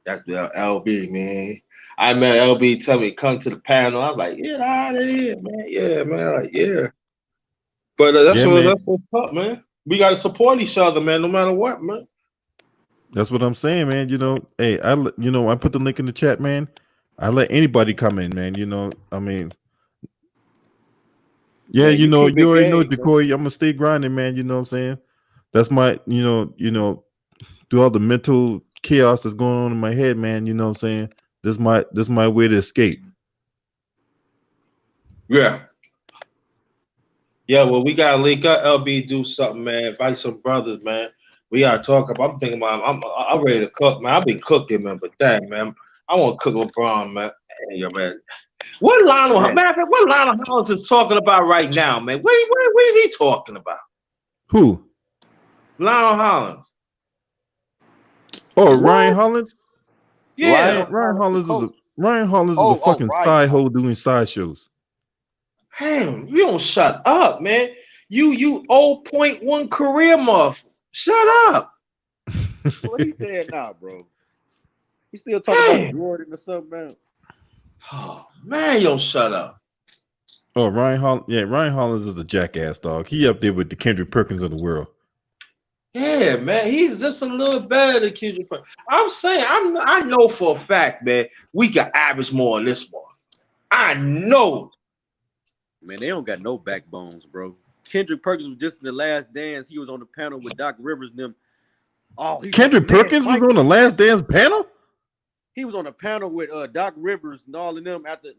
That's the LB, man. I remember LB tell me come to the panel. I was like, get out of here, man. Yeah, man. Like, yeah. But that's what's up, man. We gotta support each other, man, no matter what, man. That's what I'm saying, man. You know, hey, I put the link in the chat, man. I let anybody come in, man. You know, I mean, yeah, you already know, Decoy. I'm gonna stay grinding, man. You know what I'm saying? That's my, you know, through all the mental chaos that's going on in my head, man. You know what I'm saying? This is my way to escape. Yeah. Yeah, well, we gotta link up, LB, do something, man. Invite some brothers, man. We gotta talk about. I'm thinking about. I'm ready to cook, man. I've been cooking, man. But damn, man, I want to cook LeBron, man. Hey, yo, man. What Lionel Hollins is talking about right now, man? What is he talking about? Who? Lionel Hollins. Oh, Ryan Hollins. Yeah. Ryan Hollins is a fucking side hoe doing sideshows. Damn, you don't shut up, man. You 0.1 career muff. Shut up. What he said now, bro? He still talking about Jordan or something, man. Oh man, you don't shut up. Oh, Ryan Hollins is a jackass, dog. He up there with the Kendrick Perkins of the world. Yeah, man, he's just a little better than Kendrick Perkins. I'm saying, I know for a fact, man, we can average more on this one. I know. Man, they don't got no backbones, bro. Kendrick Perkins was just in The Last Dance. He was on the panel with Doc Rivers and them. Oh, Kendrick Perkins was on the Last Dance panel? He was on a panel with Doc Rivers and all of them after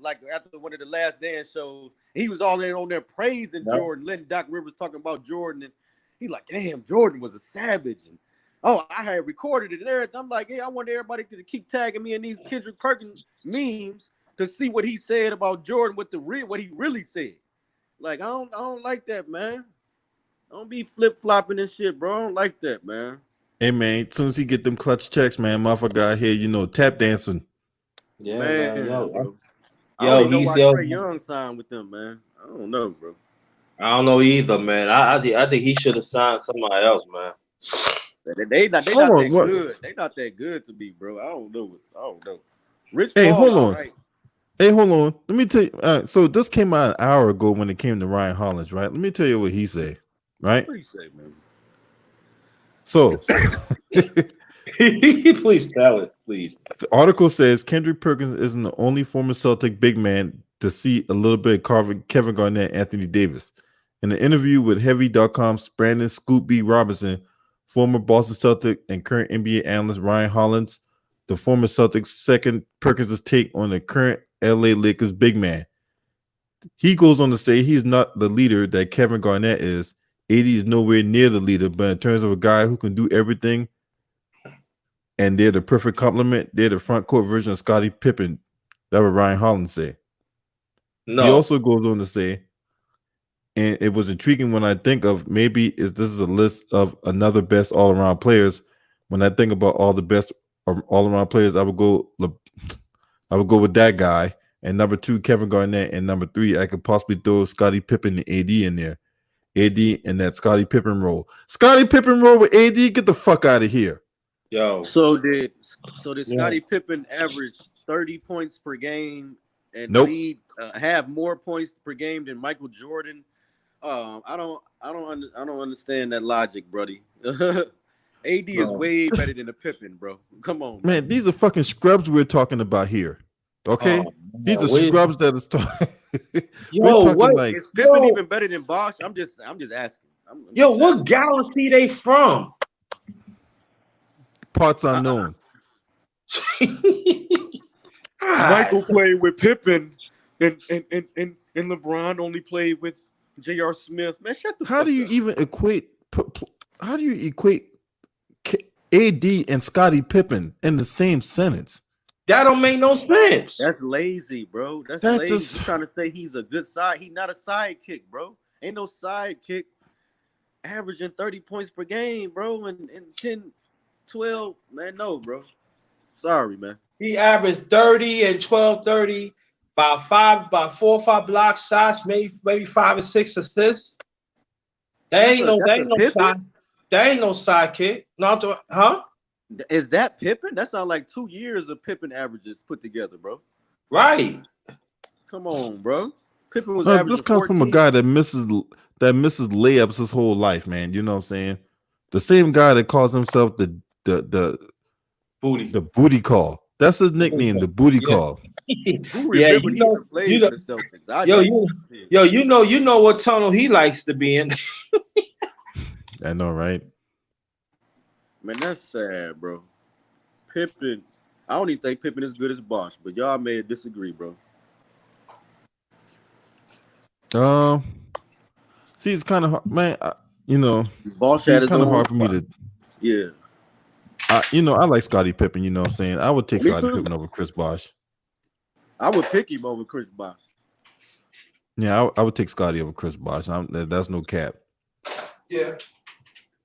one of the Last Dance shows. He was all in on there praising Jordan, letting Doc Rivers talking about Jordan, and he's like, "Damn, Jordan was a savage." And I had recorded it and everything. I'm like, "Hey, I want everybody to keep tagging me in these Kendrick Perkins memes to see what he said about Jordan, what he really said." Like, I don't like that, man. Don't be flip flopping and shit, bro. I don't like that, man. Hey man, as soon as he get them clutch checks, man, motherfucker out here, tap dancing. Yeah, man. Yo, I don't know why Trae Young signed with them, man. I don't know, bro. I don't know either, man. I think he should have signed somebody else, man. They not that good. They not that good to me, bro. I don't know. Rich Paul, hold on. right? Hey, hold on. Let me tell you. So this came out an hour ago when it came to Ryan Hollins, right? Let me tell you what he said, right? What do you say, man? So, please tell it, please. The article says Kendrick Perkins isn't the only former Celtic big man to see a little bit of Kevin Garnett and Anthony Davis. In an interview with Heavy.com's Brandon Scoop B. Robinson, former Boston Celtic and current NBA analyst Ryan Hollins, the former Celtics second Perkins' take on the current LA Lakers big man. He goes on to say he's not the leader that Kevin Garnett is. AD is nowhere near the leader, but in terms of a guy who can do everything, and they're the perfect complement, they're the front court version of Scottie Pippen. That's what Ryan Hollins said. No. He also goes on to say, and it was intriguing when I think of this is a list of another best all-around players. When I think about all the best all-around players, I would go with that guy. And number 2, Kevin Garnett. And number 3, I could possibly throw Scottie Pippen and AD in there. AD in that Scottie Pippen role. Scottie Pippen role with AD, get the fuck out of here. Yo. So did Scottie Pippen average 30 points per game and have more points per game than Michael Jordan? I don't understand that logic, buddy. AD is way better than a Pippen, bro. Come on, man. These are fucking scrubs we're talking about here. Okay, these are scrubs that is talking. Is Pippen even better than Bosch? I'm just asking. What galaxy they from? Parts unknown. Michael played with Pippen, and LeBron only played with J.R. Smith. Man, shut the fuck up. How do you equate AD and Scottie Pippen in the same sentence? That don't make no sense. That's lazy, bro. That's lazy. You're trying to say he's a good side. He's not a sidekick, bro. Ain't no sidekick averaging 30 points per game, bro, and 10, 12. Man, no, bro. Sorry, man. He averaged 30 and 12, 30, about 4 or 5 block shots, maybe 5 or 6 assists. There ain't no sidekick. Huh? Is that Pippen? That sounds like 2 years of Pippen averages put together, bro. Right. Come on, bro. Pippen was averaging. This comes 14. From a guy that misses layups his whole life, man. You know what I'm saying? The same guy that calls himself the booty call. That's his nickname, the booty call. You know what tunnel he likes to be in. I know, right? Man, that's sad, bro. Pippen, I don't even think Pippen is good as Bosch, but y'all may disagree, bro. See, it's kind of hard, man. Bosch it's kind of hard for me to. Yeah. I like Scottie Pippen. You know what I'm saying? I would take Scottie Pippen over Chris Bosh. I would pick him over Chris Bosh. Yeah, I would take Scottie over Chris Bosh. That's no cap. Yeah.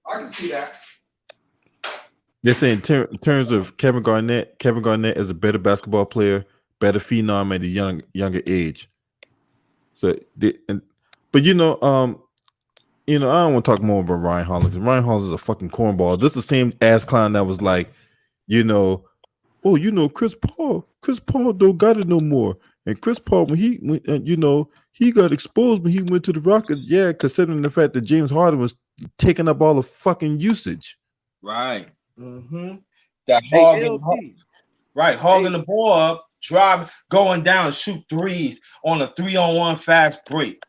I can see that. They're saying in terms of Kevin Garnett is a better basketball player, better phenom at a younger age. So, but I don't want to talk more about Ryan Hollins. Ryan Hollins is a fucking cornball. This is the same ass clown that was like, Chris Paul don't got it no more. And Chris Paul, when he got exposed when he went to the Rockets. Yeah, considering the fact that James Harden was taking up all the fucking usage. Right. Mm-hmm. That Hey, hogging, LP. right? Hogging the ball up, drive, going down, shoot threes on a 3-on-1 fast break.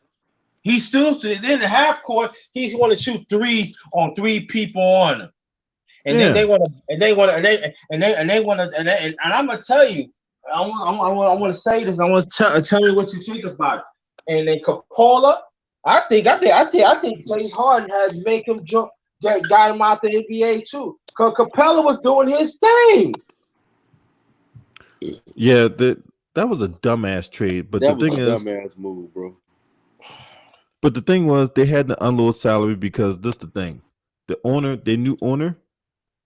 He still in the half court. He's want to shoot threes on 3 people on him, and then they want to, and I'm gonna tell you, I want to say this. I want to tell me what you think about it. And then Capola, I think James Harden has make him jump. Got him out the NBA too. Cause Capella was doing his thing. Yeah, that was a dumbass trade. But that the thing was a is, dumbass move, bro. But the thing was, they had to unload salary because this the thing. Their new owner,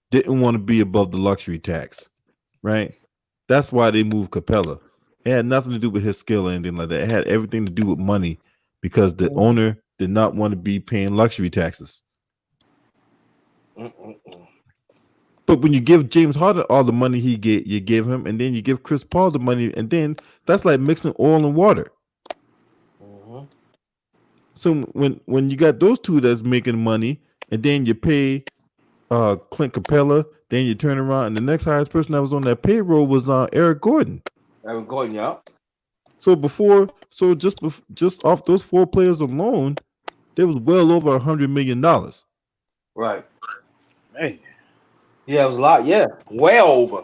didn't want to be above the luxury tax, right? That's why they moved Capella. It had nothing to do with his skill or anything like that. It had everything to do with money because the owner did not want to be paying luxury taxes. But when you give James Harden all the money you give him, and then you give Chris Paul the money, and then that's like mixing oil and water. So when you got those two that's making money, and then you pay Clint Capella, then you turn around and the next highest person that was on that payroll was Eric Gordon. Eric Gordon, yeah. So just off those 4 players alone, there was well over $100 million. Right. Man. Yeah, it was a lot. Yeah, way over.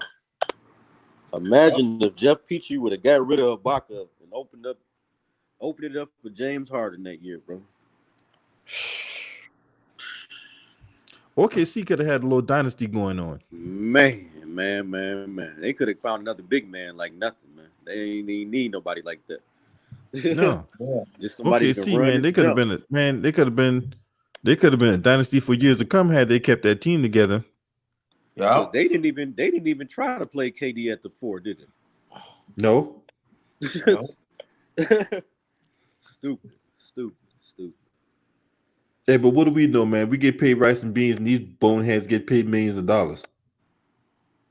Imagine if Jeff Petrie would have got rid of Ibaka and opened it up for James Harden that year, bro. OKC could have had a little dynasty going on. Man. They could have found another big man like nothing, man. They ain't need nobody like that. No. Just somebody OKC, man, they could have been a dynasty for years to come had they kept that team together. Yeah. They didn't even try to play KD at the 4, did they? No. Stupid. Hey, but what do we know, man? We get paid rice and beans, and these boneheads get paid millions of dollars.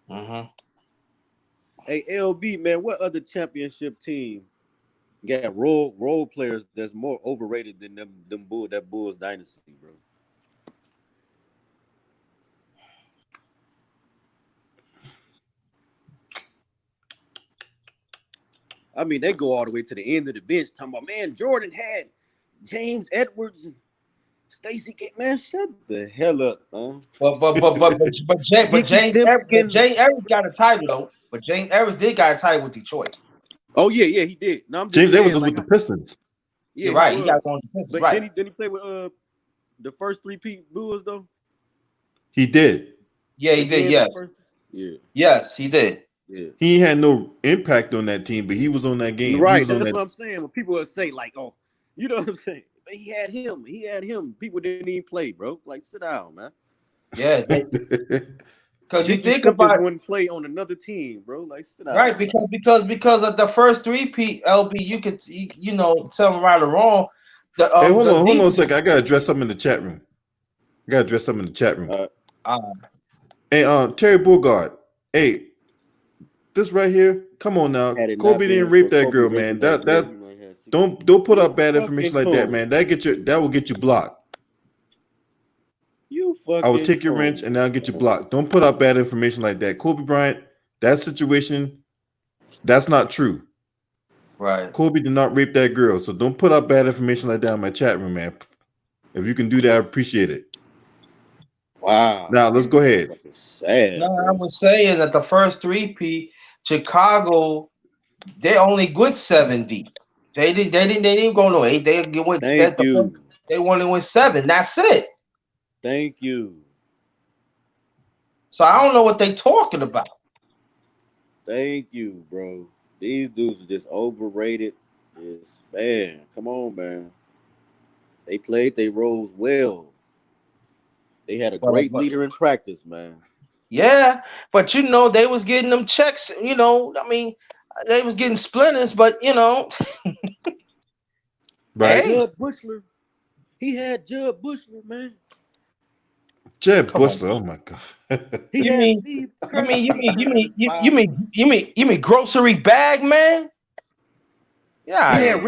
Hey, LB, man, what other championship team got role players that's more overrated than that Bulls dynasty, bro? I mean, they go all the way to the end of the bench talking about, man, Jordan had James Edwards and Stacey. Man, shut the hell up, man. But James Edwards got a title though. But James Edwards did got a title with Detroit. Oh yeah, he did. No, James Edwards was with the Pistons. Yeah, you're right. He got one with the Pistons. But right. Didn't he play with the first 3-peat Bulls though? He did. Yeah, he did. Yes. Yeah. Yes, he did. Yeah. He had no impact on that team, but he was on that game. Right. That's what I'm saying. When people would say, like, oh, you know what I'm saying? He had him. People didn't even play, bro. Like, sit down, man. Yeah. Because you think about one play on another team, bro. Like, sit down. Right, because of the first 3-peat LB, you could tell them right or wrong. Hey, hold on a second. I gotta address something in the chat room. Hey, Terry Bogard. Hey, this right here. Come on now. Kobe didn't rape that girl, man. Don't put up bad information like that, man. That will get you blocked. I will take your wrench and I'll get you blocked. Don't put up bad information like that. Kobe Bryant, that situation, that's not true. Right. Kobe did not rape that girl, so don't put up bad information like that in my chat room, man. If you can do that, I appreciate it. Wow. Now let's go ahead. Sad. No, I was saying that the first 3-peat, Chicago, they only good 7 deep. They didn't go no 8. They wanted to win 7. That's it. Thank you. So I don't know what they talking about. Thank you, bro. These dudes are just overrated. Man, come on, man. They played their roles well. They had a great leader in practice, man. Yeah, but you know they was getting them checks. You know, I mean, they was getting splinters, but you know, Right. hey, Jud Bushler, he had Jud Bushler, man. Jeb come on. Bushler. Oh my god. He You had mean, Steve you Kerr. mean, you Steve mean, you Kerr had mean, his you, you five. mean, you mean grocery bag, man? He Yeah, had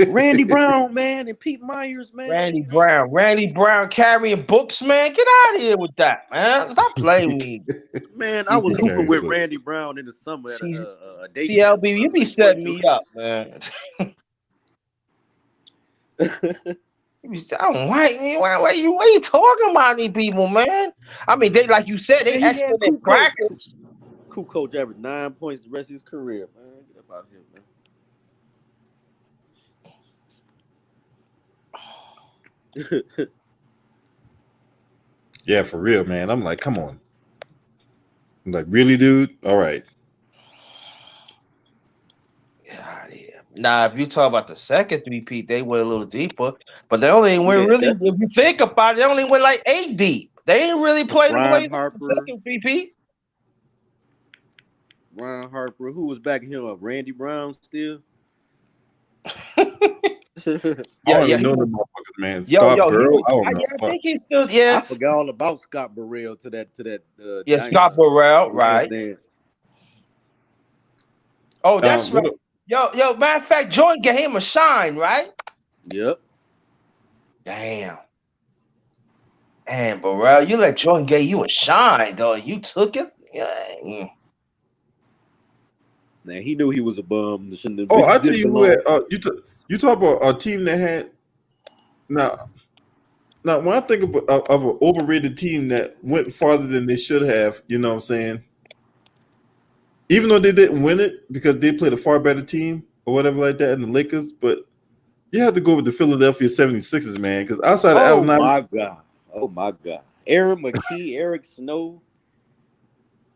Randy Brown, man, and Pete Myers, man. You know, Randy Brown carrying books, man. Get out of here with that, man. Stop playing with me. man, I was He hooping carried with books. Randy Brown in the summer at See, a day camp. CLB, you Bro. be Like, boy, setting me up, man. I don't like me. What you talking about these people, man? I mean, they like you said, they man, he had excellent in practice. Cool coach averaged 9 points the rest of his career, man. Get up out of here, man. Yeah, for real, man. I'm like, come on. I'm like, really, dude? All right. God, yeah. Now, if you talk about the second three-peat, they went a little deeper, but they only went really. Definitely. If you think about it, they only went like 8 deep. They ain't really played the Ron play the Harper. second three-peat. Ron Harper, who was back here? Randy Brown still. I don't even know the motherfuckers, man. Yo, Scott Burrell. I don't know. I think he's still. Yeah, I forgot all about Scott Burrell to that. yeah, Scott Burrell, last right? dance. Oh, that's right. Yo, matter of fact, Jordan gave him a shine, right? Yep. Damn. Man, Burrell, you let Jordan give you a shine, though. You took it. Yeah. Man, he knew he was a bum. Oh, I tell you what. You talk about a team that had now. When I think of an overrated team that went farther than they should have, you know what I'm saying? Even though they didn't win it because they played a far better team or whatever like that in the Lakers, but you have to go with the Philadelphia 76ers, man, because outside of Allen Iverson. Oh my God. Aaron McKee, Eric Snow.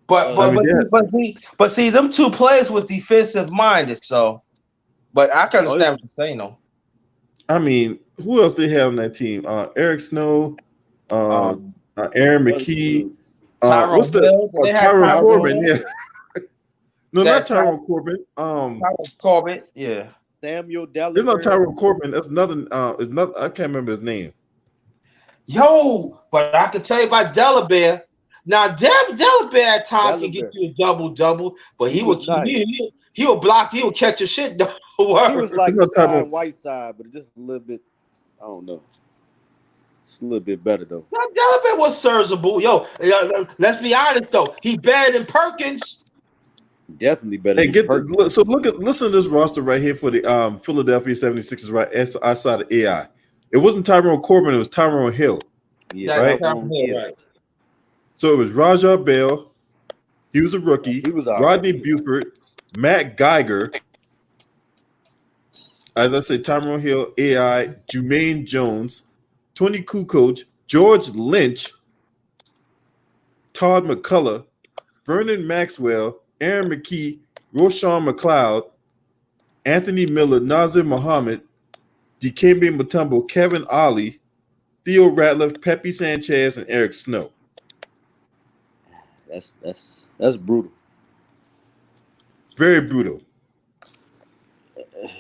But see, them two players was defensive minded, so but I can understand what you're saying though. I mean, who else they have on that team? Eric Snow, Aaron McKee, Tyrone Corbin, yeah. No, not Tyrone Corbin. Tyrone Corbin, yeah. Samuel Delaware. There's no Tyrone Corbin. That's another. I can't remember his name. Yo, but I can tell you about Delaware. Now, Delaware at times can get you a double, but he would block. He would catch your shit. Don't worry. He was like the Whiteside, but just a little bit. I don't know. It's a little bit better though. Now, Delaware was serviceable. Yo, let's be honest though. He better than Perkins. Definitely better. Hey, listen to this roster right here for the Philadelphia 76ers right outside of AI. It wasn't Tyrone Corbin, it was Tyrone Hill. Yeah, right. So it was Rajah Bell, he was a rookie. He was Rodney Buford, Matt Geiger, as I said, Tyrone Hill, AI, Jermaine Jones, Tony Kukoc, George Lynch, Todd McCullough, Vernon Maxwell, Aaron McKee, Roshan McLeod, Anthony Miller, Nazir Muhammad, Dikembe Mutombo, Kevin Ollie, Theo Ratliff, Pepe Sanchez, and Eric Snow. That's brutal. Very brutal.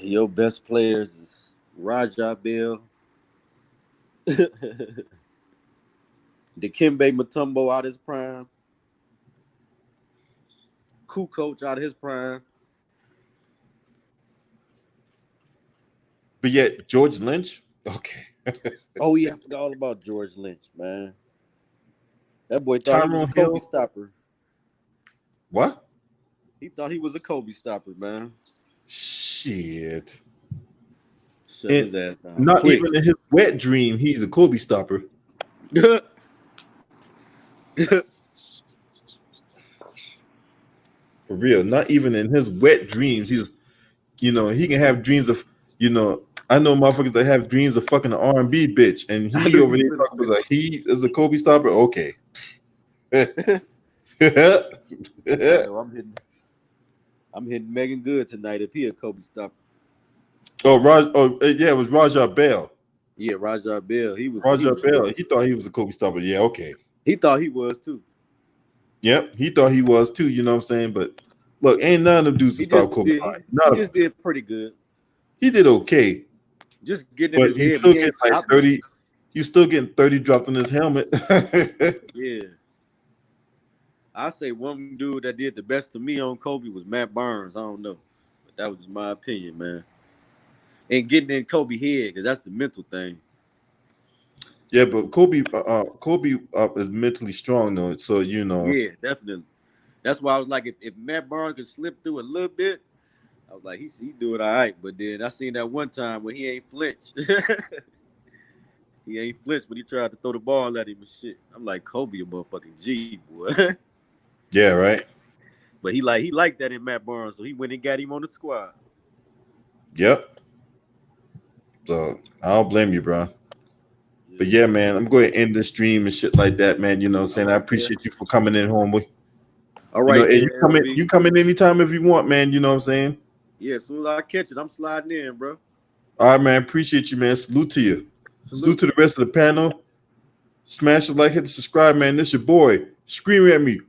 Your best players is Rajah Bell, Dikembe Mutombo out his prime, Kukoc out of his prime. But yet, George Lynch? Okay. Oh, yeah, I forgot all about George Lynch, man. That boy thought he was a Kobe stopper. What? He thought he was a Kobe stopper, man. Shit. Shut his ass down. Not even in his wet dream, he's a Kobe stopper. For real. Not even in his wet dreams. He's, he can have dreams of, I know motherfuckers that have dreams of fucking an R&B bitch, and he over there talking about like he is a Kobe stopper. Okay. I'm hitting Megan Good tonight if he a Kobe stopper. Oh, yeah, it was Rajah Bell. Yeah, Rajah Bell. He was Bell. He thought he was a Kobe star, but yeah, okay. He thought he was too. Yep, he thought he was too. You know what I'm saying? But look, ain't none of them dudes to stop Kobe Bryant. He just did pretty good. He did okay. Just getting in But his he head. still getting like 30. You still getting 30 dropped in his helmet. Yeah. I say one dude that did the best to me on Kobe was Matt Barnes. I don't know. But that was my opinion, man. And getting in Kobe head, because that's the mental thing. Yeah, but Kobe is mentally strong though, so you know. Yeah, definitely. That's why I was like, if Matt Barnes could slip through a little bit, I was like, he do it all right. But then I seen that one time when he ain't flinched. He ain't flinched when he tried to throw the ball at him and shit. I'm like, Kobe a motherfucking G, boy. Yeah, right. But he liked that in Matt Barnes, so he went and got him on the squad. Yep. So I don't blame you, bro. Yeah. But yeah, man, I'm going to end the stream and shit like that, man. You know what I'm saying? I appreciate you for coming in, homeboy. All right. You know, you come in anytime if you want, man. You know what I'm saying? Yeah, as soon as I catch it, I'm sliding in, bro. All right, man. Appreciate you, man. Salute to you. Salute to the rest of the panel. Smash the like, hit the subscribe, man. This your boy. Scream at me.